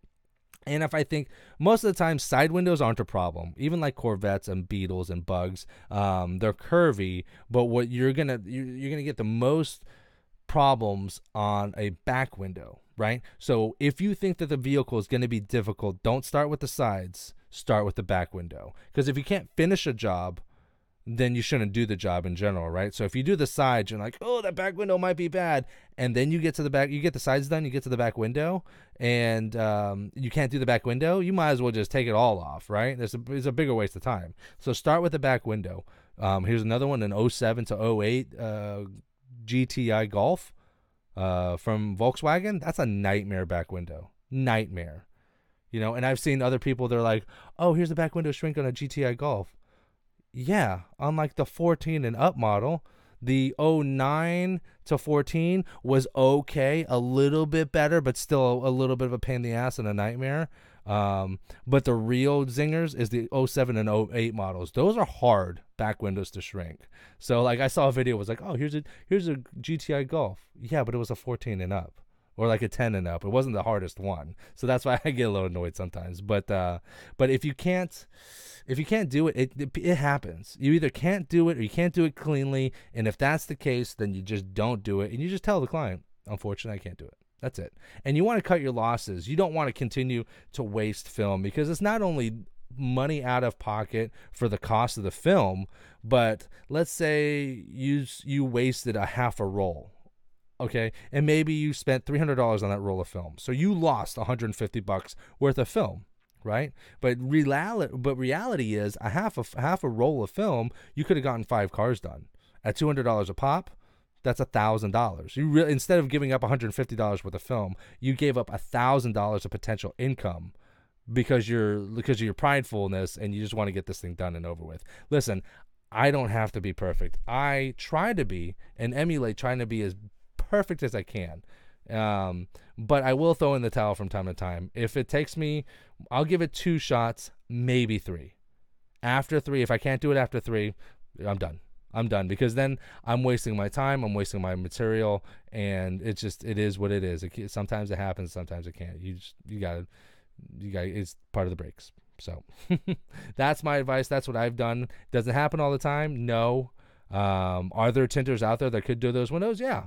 A: And if I think most of the time side windows aren't a problem, even like Corvettes and Beetles and Bugs, they're curvy. But what you're gonna get the most problems on a back window, right? So if you think that the vehicle is going to be difficult, don't start with the sides, start with the back window. Because if you can't finish a job, then you shouldn't do the job in general, right? So if you do the sides, you're like, oh, that back window might be bad. And then you get to the back, you get the sides done, you get to the back window, and you can't do the back window, you might as well just take it all off, right? It's a bigger waste of time. So start with the back window. Here's another one, an 07 to 08 GTI Golf from Volkswagen. That's a nightmare back window. Nightmare. And I've seen other people, they're like, oh, here's the back window shrink on a GTI Golf. Yeah, on like the 14 and up model, the 09 to 14 was okay, a little bit better, but still a little bit of a pain in the ass and a nightmare. But the real zingers is the 07 and 08 models. Those are hard back windows to shrink. So like I saw a video, it was like, oh, here's a GTI Golf. Yeah, but it was a 14 and up, or like a 10 and up. It wasn't the hardest one. So that's why I get a little annoyed sometimes. But if you can't do it, it happens. You either can't do it or you can't do it cleanly. And if that's the case, then you just don't do it. And you just tell the client, unfortunately, I can't do it. That's it. And you want to cut your losses. You don't want to continue to waste film, because it's not only money out of pocket for the cost of the film, but let's say you wasted a half a roll. Okay, and maybe you spent $300 on that roll of film. So you lost $150 worth of film. Right, but reality is a half a roll of film, you could have gotten 5 cars done at $200 a pop. That's $1,000. Instead of giving up $150 worth of film, you gave up $1,000 of potential income because of your pridefulness, and you just want to get this thing done and over with. Listen, I don't have to be perfect. I try to be and emulate trying to be as perfect as I can. But I will throw in the towel from time to time. If it takes me, I'll give it 2 shots, maybe 3. After 3, if I can't do it after 3, I'm done. I'm done, because then I'm wasting my time, I'm wasting my material, and it is what it is. Sometimes it happens, sometimes it can't. You gotta, it's part of the breaks. So that's my advice. That's what I've done. Does it happen all the time? No. Are there tinters out there that could do those windows? Yeah.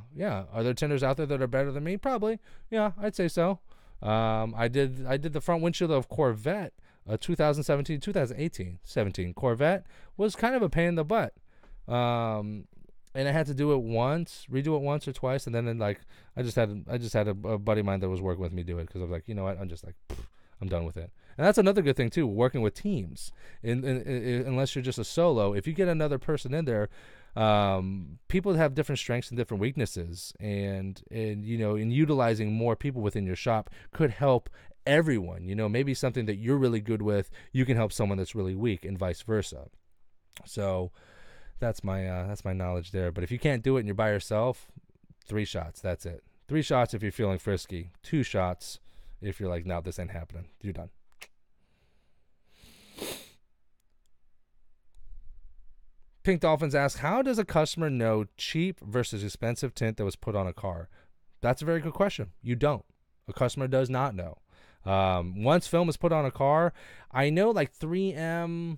A: Are there tinters out there that are better than me? Probably. Yeah, I'd say so. I did the front windshield of Corvette, 2017 Corvette. Was kind of a pain in the butt. And I had to redo it once or twice, and then like I just had a buddy of mine that was working with me do it, because I was like, you know what, I'm just like, I'm done with it. And that's another good thing too, working with teams. Unless you're just a solo, if you get another person in there, people have different strengths and different weaknesses, and you know, in utilizing more people within your shop could help everyone. You know, maybe something that you're really good with, you can help someone that's really weak, and vice versa. So that's my knowledge there. But if you can't do it and you're by yourself, 3 shots. That's it. 3 shots if you're feeling frisky. 2 shots if you're like, no, this ain't happening. You're done. Pink Dolphins ask, how does a customer know cheap versus expensive tint that was put on a car? That's a very good question. You don't. A customer does not know. Once film is put on a car, I know like 3M.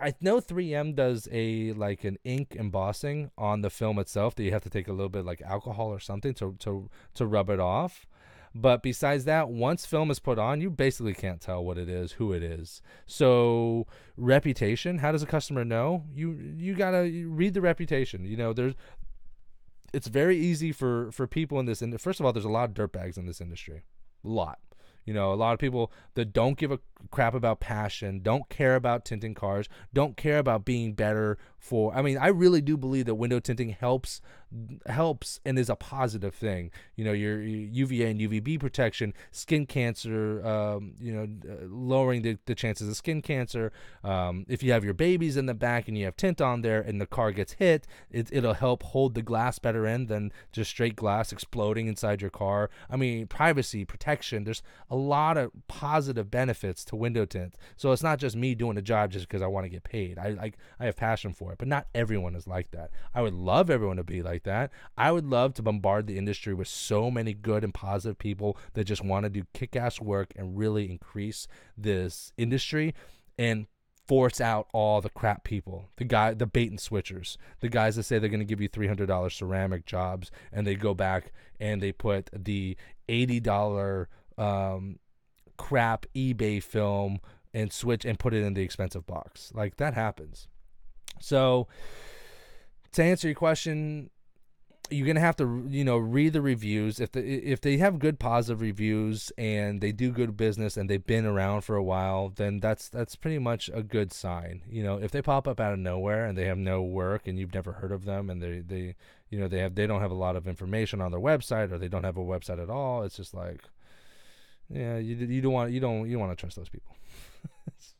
A: I know 3M does an ink embossing on the film itself that you have to take a little bit like alcohol or something to rub it off. But besides that, once film is put on, you basically can't tell what it is, who it is. So reputation, how does a customer know? You gotta read the reputation. You know, it's very easy for people in this industry. First of all, there's a lot of dirtbags in this industry. A lot. You know, a lot of people that don't give a crap about passion, don't care about tinting cars, don't care about being better for. I mean, I really do believe that window tinting helps and is a positive thing. You know, your UVA and UVB protection, skin cancer, lowering the chances of skin cancer. If you have your babies in the back and you have tint on there and the car gets hit, it'll help hold the glass better in than just straight glass exploding inside your car. I mean, privacy, protection, there's a lot of positive benefits to window tint. So it's not just me doing a job just because I want to get paid. I have passion for it, but not everyone is like that. I would love everyone to be like that. I would love to bombard the industry with so many good and positive people that just want to do kick-ass work and really increase this industry and force out all the crap people, the bait and switchers, the guys that say they're going to give you $300 ceramic jobs and they go back and they put the $80 crap eBay film and switch and put it in the expensive box. Like, that happens. So to answer your question, you're gonna have to, you know, read the reviews. If they have good positive reviews and they do good business and they've been around for a while, then that's pretty much a good sign. You know, if they pop up out of nowhere and they have no work and you've never heard of them and they don't have a lot of information on their website, or they don't have a website at all, it's just like, yeah, you don't want to trust those people.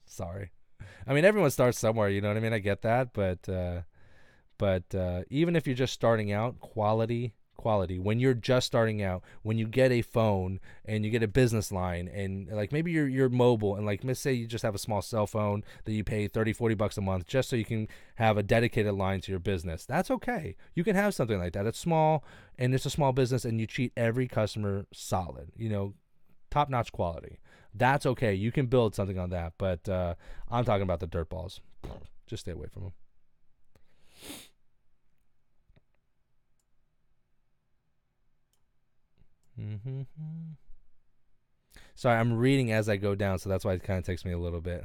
A: Sorry. I mean, everyone starts somewhere, you know what I mean? I get that, but even if you're just starting out, quality, when you're just starting out, when you get a phone and you get a business line, and like maybe you're mobile, and like, let's say you just have a small cell phone that you pay $30-$40 a month just so you can have a dedicated line to your business. That's okay. You can have something like that. It's small and it's a small business, and you treat every customer solid, you know, top-notch quality. That's okay. You can build something on that, but I'm talking about the dirt balls. Just stay away from them. Sorry, I'm reading as I go down, so that's why it kind of takes me a little bit.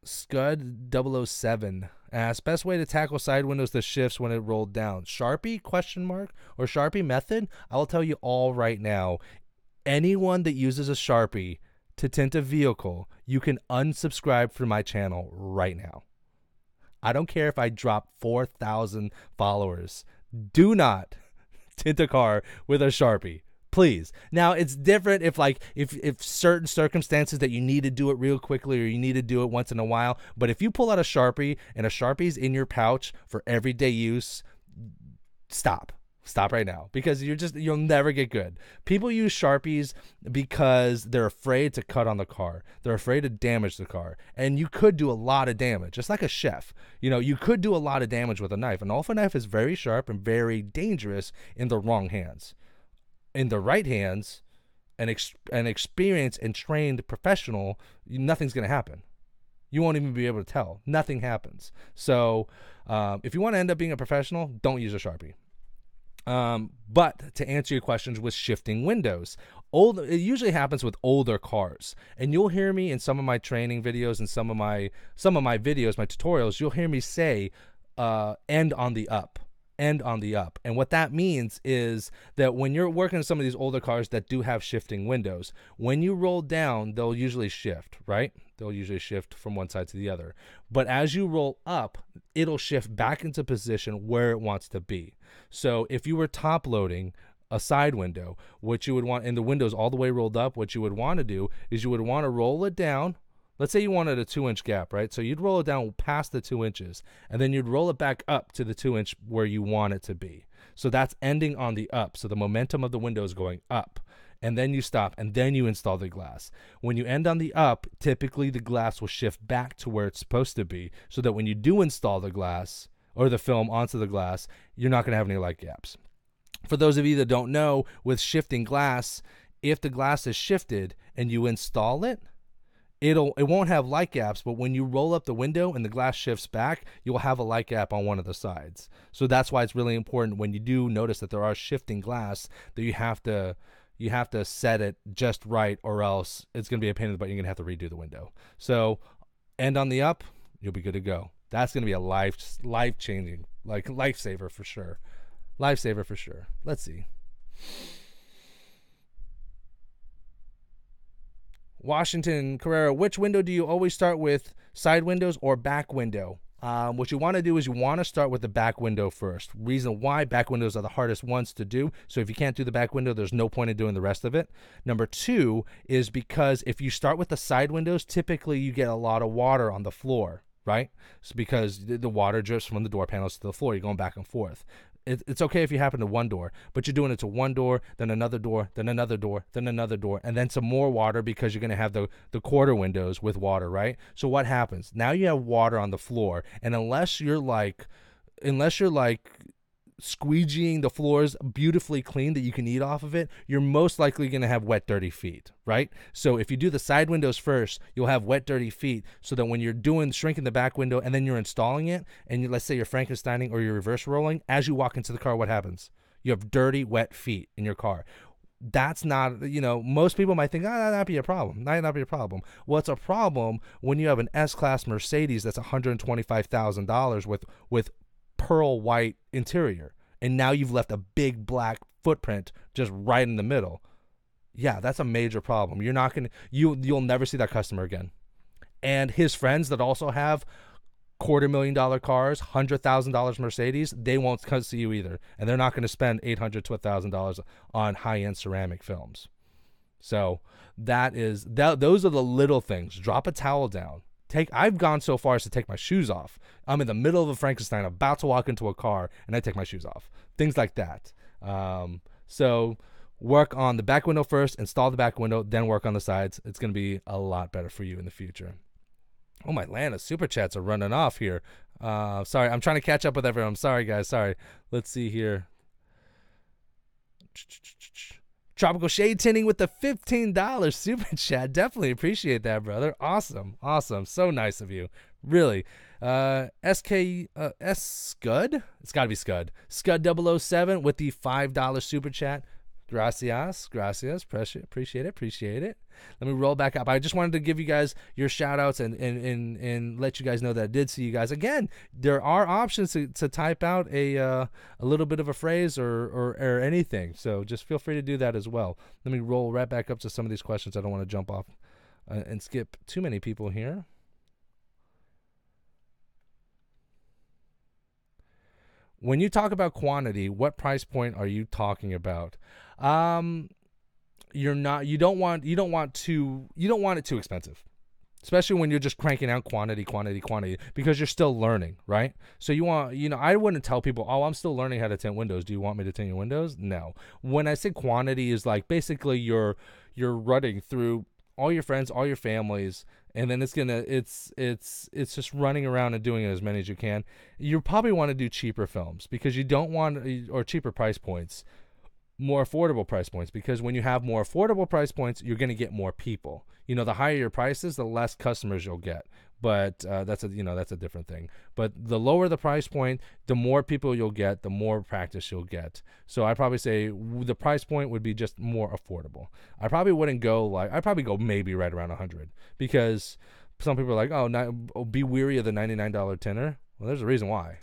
A: Scud007 asks, best way to tackle side windows that shifts when it rolled down? Sharpie ? Or Sharpie method? I will tell you all right now. Anyone that uses a Sharpie to tint a vehicle, you can unsubscribe from my channel right now. I don't care if I drop 4,000 followers. Do not tint a car with a Sharpie. Please. Now it's different if like if certain circumstances that you need to do it real quickly or you need to do it once in a while. But if you pull out a Sharpie and a Sharpie's in your pouch for everyday use, stop right now, because you'll never get good. People use Sharpies because they're afraid to cut on the car. They're afraid to damage the car. And you could do a lot of damage. Just like a chef, you could do a lot of damage with a knife. An alpha knife is very sharp and very dangerous in the wrong hands. In the right hands, an experienced and trained professional, nothing's going to happen. You won't even be able to tell. Nothing happens. So if you want to end up being a professional, don't use a Sharpie. But to answer your questions with shifting windows, it usually happens with older cars. And you'll hear me in some of my training videos and some of my videos, my tutorials, you'll hear me say end on the up. End on the up. And what that means is that when you're working on some of these older cars that do have shifting windows, when you roll down, they'll usually shift, right? They'll usually shift from one side to the other. But as you roll up, it'll shift back into position where it wants to be. So if you were top loading a side window, what you would want, and the window's all the way rolled up, what you would want to do is you would want to roll it down. Let's say you wanted a 2-inch gap, right? So you'd roll it down past the 2 inches, and then you'd roll it back up to the 2-inch where you want it to be. So that's ending on the up. So the momentum of the window is going up, and then you stop, and then you install the glass. When you end on the up, typically the glass will shift back to where it's supposed to be, so that when you do install the glass or the film onto the glass, you're not going to have any light gaps. For those of you that don't know, with shifting glass, if the glass is shifted and you install it, it won't have light gaps, but when you roll up the window and the glass shifts back, you'll have a light gap on one of the sides. So that's why it's really important when you do notice that there are shifting glass that you have to set it just right, or else it's going to be a pain in the butt. You're going to have to redo the window. So end on the up, you'll be good to go. That's going to be a life-changing, like lifesaver for sure. Lifesaver for sure. Let's see. Washington Carrera, which window do you always start with, side windows or back window? What you want to do is you want to start with the back window first. Reason why: back windows are the hardest ones to do. So if you can't do the back window, there's no point in doing the rest of it. Number two is because if you start with the side windows, typically you get a lot of water on the floor, right? It's because the water drips from the door panels to the floor. You're going back and forth. It's okay if you happen to one door, but you're doing it to one door, then another door, then another door, then another door, and then some more water, because you're going to have the quarter windows with water, right? So what happens? Now you have water on the floor, and unless you're like squeegeeing the floors beautifully clean that you can eat off of it, you're most likely going to have wet, dirty feet, right? So if you do the side windows first, you'll have wet, dirty feet, so that when you're shrinking the back window and then you're installing it, and let's say you're Frankensteining or you're reverse rolling, as you walk into the car, what happens? You have dirty, wet feet in your car. That's not, most people might think, that'd not be a problem. That'd not be a problem. Well, it's a problem when you have an S-Class Mercedes that's $125,000 with pearl white interior, and now you've left a big black footprint just right in the middle. Yeah, that's a major problem. You'll never see that customer again. And his friends that also have $250,000 cars, $100,000 Mercedes, they won't come see you either, and they're not going to spend $800 to $1,000 on high-end ceramic films. So those are the little things. Drop a towel down. I've gone so far as to take my shoes off. I'm in the middle of a Frankenstein, about to walk into a car, and I take my shoes off. Things like that. So work on the back window first, install the back window, then work on the sides. It's going to be a lot better for you in the future. Oh, my land, the super chats are running off here. Sorry, I'm trying to catch up with everyone. I'm sorry, guys. Sorry. Let's see here. Tropical Shade Tinting with the $15 super chat. Definitely appreciate that, brother. Awesome. So nice of you. Really. Scud? It's got to be Scud. Scud007 with the $5 super chat. Gracias. Appreciate it. Let me roll back up. I just wanted to give you guys your shout outs and let you guys know that I did see you guys. Again, there are options to type out a little bit of a phrase or anything. So just feel free to do that as well. Let me roll right back up to some of these questions. I don't want to jump off and skip too many people here. When you talk about quantity, what price point are you talking about? you don't want it too expensive, especially when you're just cranking out quantity, because you're still learning, right? So you want, I wouldn't tell people, oh, I'm still learning how to tint windows. Do you want me to tint your windows? No. When I say quantity is like basically you're running through all your friends, all your families, and then it's just running around and doing it as many as you can. You probably want to do cheaper films because you don't want, or cheaper price points, more affordable price points, because when you have more affordable price points, you're going to get more people. The higher your prices, the less customers you'll get. But that's a different thing. But the lower the price point, the more people you'll get, the more practice you'll get. So I'd probably say the price point would be just more affordable. I probably wouldn't go I'd probably go maybe right around 100, because some people are like, oh, be weary of the $99 tinner. Well, there's a reason why,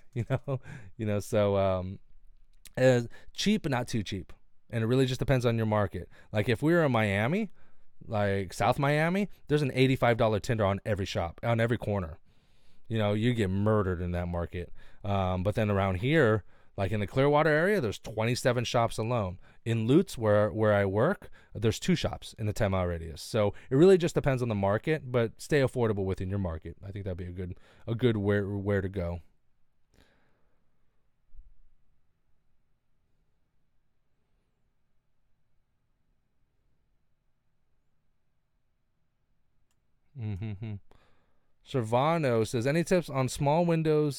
A: So cheap, but not too cheap. And it really just depends on your market. Like if we were in Miami, like South Miami, there's an $85 tinter on every shop, on every corner. You get murdered in that market. But then around here, like in the Clearwater area, there's 27 shops alone. In Lutz, where I work, there's 2 shops in the 10-mile radius. So it really just depends on the market, but stay affordable within your market. I think that'd be a good where to go. Mm-hmm. Servano says, any tips on small window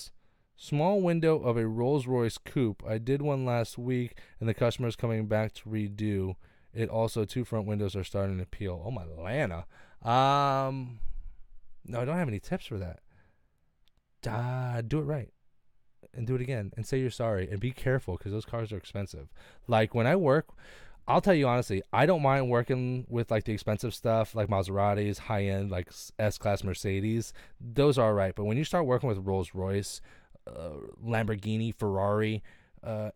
A: of a Rolls Royce coupe? I did one last week and the customer's coming back to redo it. Also, 2 front windows are starting to peel. Oh my Lana. No, I don't have any tips for that. Do it right and do it again and say you're sorry and be careful, because those cars are expensive. Like when I work, I'll tell you honestly, I don't mind working with like the expensive stuff, like Maseratis, high end, like S-Class Mercedes. Those are all right. But when you start working with Rolls Royce, Lamborghini, Ferrari,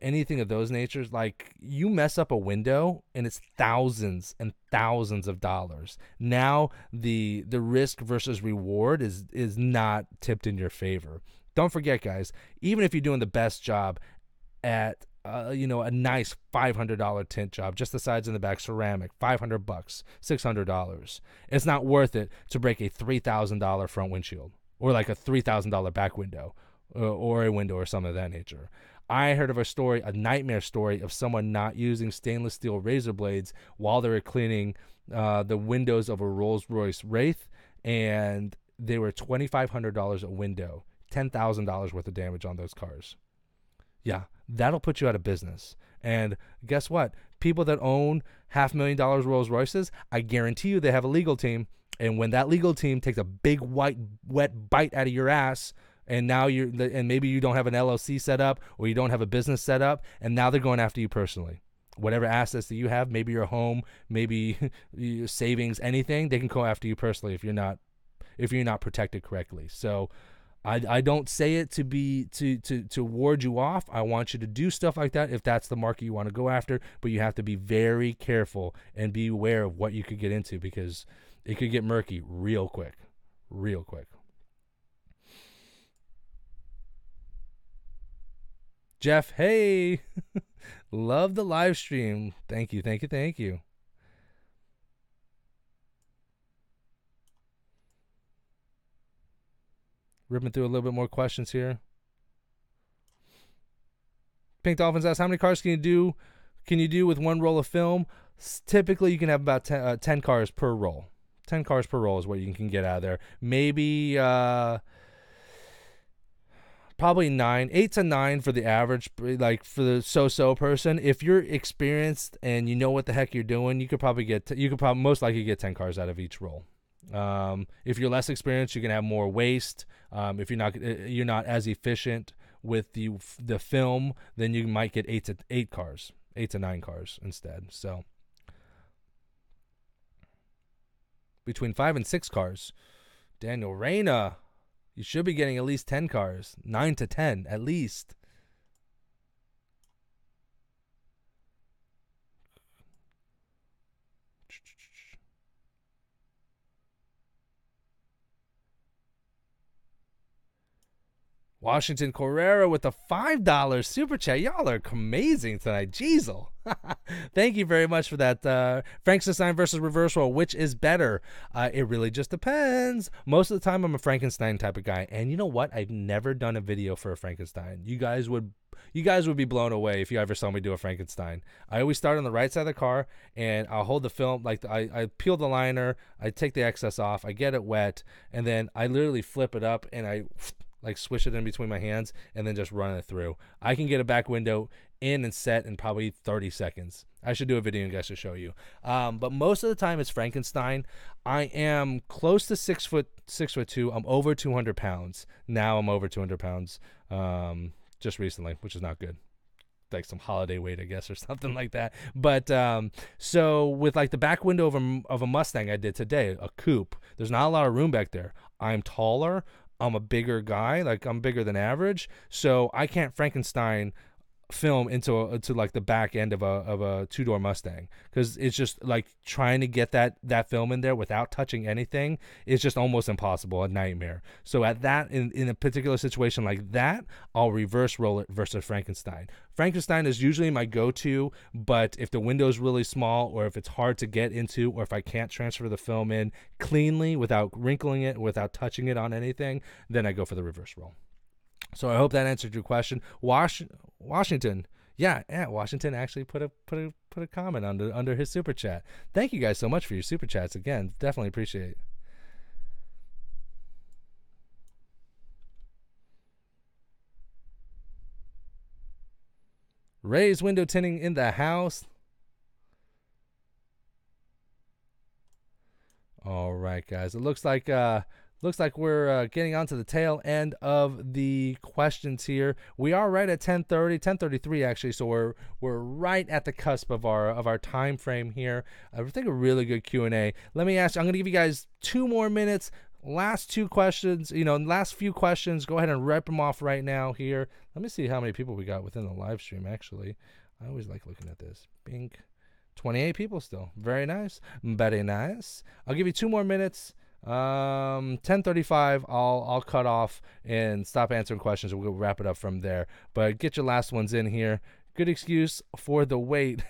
A: anything of those natures, like you mess up a window and it's thousands and thousands of dollars. Now the risk versus reward is not tipped in your favor. Don't forget, guys, even if you're doing the best job at a nice $500 tint job, just the sides and the back ceramic, $500, $600. It's not worth it to break a $3,000 front windshield or like a $3,000 back window or a window or something of that nature. I heard of a nightmare story of someone not using stainless steel razor blades while they were cleaning the windows of a Rolls Royce Wraith, and they were $2,500 a window, $10,000 worth of damage on those cars. Yeah, that'll put you out of business. And guess what? People that own $500,000 Rolls Royces, I guarantee you they have a legal team. And when that legal team takes a big white wet bite out of your ass, and now maybe you don't have an LLC set up or you don't have a business set up, and now they're going after you personally. Whatever assets that you have, maybe your home, maybe your savings, anything, they can go after you personally if you're not protected correctly. So I don't say it to ward you off. I want you to do stuff like that if that's the market you want to go after, but you have to be very careful and be aware of what you could get into, because it could get murky real quick. Jeff, hey, love the live stream. Thank you. Ripping through a little bit more questions here. Pink Dolphins asks, how many cars can you do with one roll of film? Typically, you can have about 10 cars per roll. 10 cars per roll is what you can get out of there. Maybe probably 8 to 9 for the average, like for the so-so person. If you're experienced and you know what the heck you're doing, you could probably most likely get 10 cars out of each roll. If you're less experienced, you can have more waste. If you're not as efficient with the film, then you might get 8 to 9 cars instead. So between 5 and 6 cars, Daniel Reyna, you should be getting at least 10 cars, 9 to 10 at least. Washington Correra with the $5 super chat. Y'all are amazing tonight. Jeezel. Thank you very much for that. Frankenstein versus reverse roll. Which is better? It really just depends. Most of the time, I'm a Frankenstein type of guy. And you know what? I've never done a video for a Frankenstein. You guys would be blown away if you ever saw me do a Frankenstein. I always start on the right side of the car, and I'll hold the film, like I peel the liner, I take the excess off, I get it wet, and then I literally flip it up and I like swish it in between my hands and then just run it through. I can get a back window in and set in probably 30 seconds. I should do a video, guys, to show you. But most of the time it's Frankenstein. I am close to 6'2". I'm over 200 pounds. Now I'm over 200 pounds. Just recently, which is not good. Like some holiday weight, I guess, or something like that. But so with like the back window of a Mustang I did today, a coupe, there's not a lot of room back there. I'm taller. I'm a bigger guy. Like, I'm bigger than average. So I can't Frankenstein film into like the back end of a two-door Mustang, because it's just like trying to get that film in there without touching anything is just almost impossible, a nightmare. So at that, in a particular situation like that, I'll reverse roll it versus Frankenstein. Frankenstein is usually my go-to, but if the window is really small, or if it's hard to get into, or if I can't transfer the film in cleanly without wrinkling it, without touching it on anything, then I go for the reverse roll. So I hope that answered your question. Washington, yeah, Washington actually put a comment under his super chat. Thank you guys so much for your super chats again. Definitely appreciate it. Raised window tinting in the house. All right, guys. It looks like we're getting onto the tail end of the questions here. We are right at 10:33 actually, so we're right at the cusp of our time frame here. I think a really good Q&A. Let me ask you, I'm going to give you guys 2 more minutes. Last 2 questions, last few questions. Go ahead and rip them off right now here. Let me see how many people we got within the live stream, actually. I always like looking at this. Bink. 28 people still. Very nice. Very nice. I'll give you 2 more minutes. 10:35. I'll cut off and stop answering questions, and we'll wrap it up from there. But get your last ones in here. Good excuse for the wait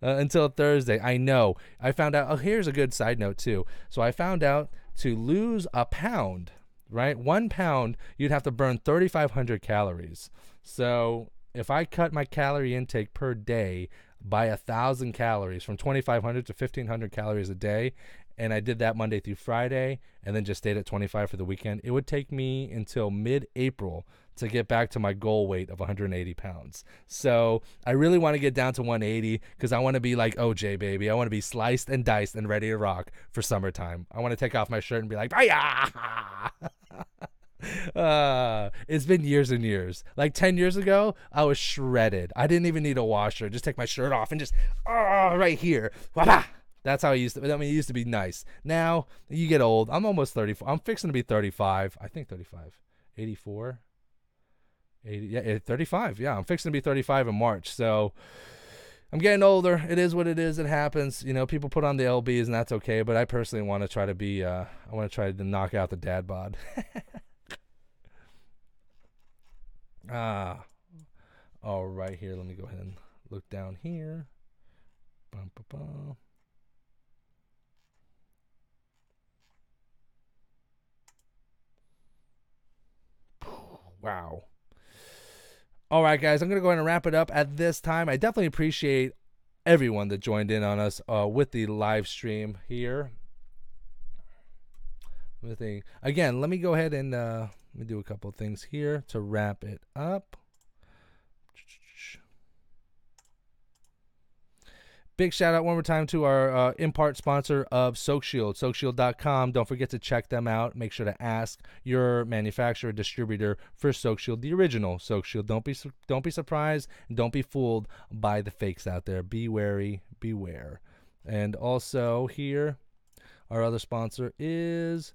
A: until Thursday. I know. I found out. Oh, here's a good side note too. So I found out to lose a pound, right? 1 pound, you'd have to burn 3,500 calories. So if I cut my calorie intake per day by 1,000 calories, from 2,500 to 1,500 calories a day, and I did that Monday through Friday, and then just stayed at 25 for the weekend, it would take me until mid-April to get back to my goal weight of 180 pounds. So I really want to get down to 180, because I want to be like OJ, baby. I want to be sliced and diced and ready to rock for summertime. I want to take off my shirt and be like, "Baya!" It's been years and years. Like 10 years ago, I was shredded. I didn't even need a washer. Just take my shirt off and just, right here. Wah-bah! That's how I used to. I mean, it used to be nice. Now, you get old. I'm almost 34. I'm fixing to be 35. I think 35. 84. 80. Yeah, 35. Yeah, I'm fixing to be 35 in March. So I'm getting older. It is what it is. It happens. People put on the LBs, and that's okay. But I personally want to try to be, I want to try to knock out the dad bod. All right, here. Let me go ahead and look down here. Bum, bum, bum. Wow. All right, guys, I'm going to go ahead and wrap it up at this time. I definitely appreciate everyone that joined in on us with the live stream here. Again, let me go ahead and let me do a couple of things here to wrap it up. Big shout out one more time to our in-part sponsor of Soak Shield, soakshield.com. Don't forget to check them out. Make sure to ask your manufacturer, distributor for Soak Shield, the original Soak Shield. Don't be surprised, and don't be fooled by the fakes out there. Be wary, beware. And also here, our other sponsor is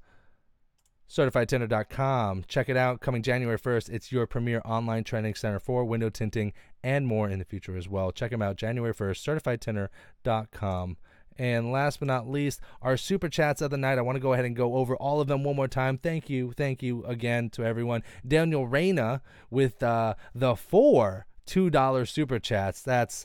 A: CertifiedTinter.com. Check it out. Coming January 1st, it's your premier online training center for window tinting and more in the future as well. Check them out January 1st, CertifiedTinter.com. And last but not least, our super chats of the night. I want to go ahead and go over all of them one more time. Thank you again to everyone. Daniel Reyna with the $2 super chats. That's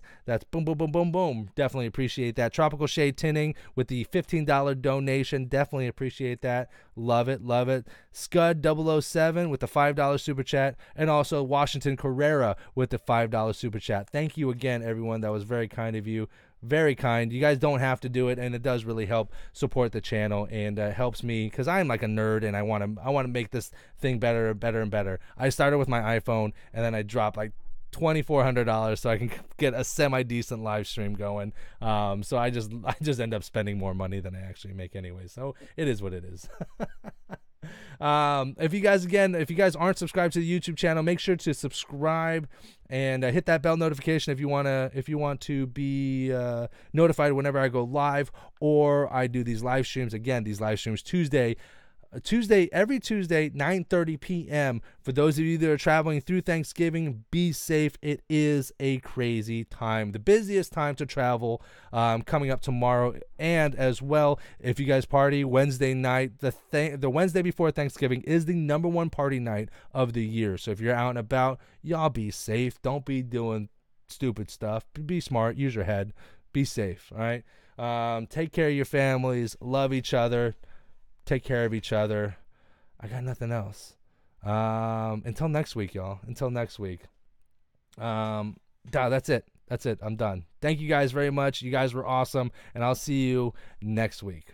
A: boom, boom, boom, boom, boom. Definitely appreciate that. Tropical Shade Tinting with the $15 donation. Definitely appreciate that. Love it, love it. Scud007 with the $5 super chat, and also Washington Carrera with the $5 super chat. Thank you again, everyone. That was very kind of you. Very kind. You guys don't have to do it, and it does really help support the channel, and helps me because I'm like a nerd, and I want to make this thing better, better, and better. I started with my iPhone, and then I dropped like $2,400 so I can get a semi-decent live stream going. So I just end up spending more money than I actually make anyway. So it is what it is. If you guys aren't subscribed to the YouTube channel, make sure to subscribe and hit that bell notification if you want to be notified whenever I go live or I do these live streams. Again, these live streams every Tuesday, 9:30 p.m. For those of you that are traveling through Thanksgiving, be safe. It is a crazy time, the busiest time to travel, coming up tomorrow. And as well, if you guys party Wednesday night, the Wednesday before Thanksgiving is the #1 party night of the year. So if you're out and about, y'all be safe. Don't be doing stupid stuff. Be smart. Use your head. Be safe. All right. Take care of your families. Love each other. Take care of each other. I got nothing else. Until next week, y'all. Until next week. That's it. I'm done. Thank you guys very much. You guys were awesome, and I'll see you next week.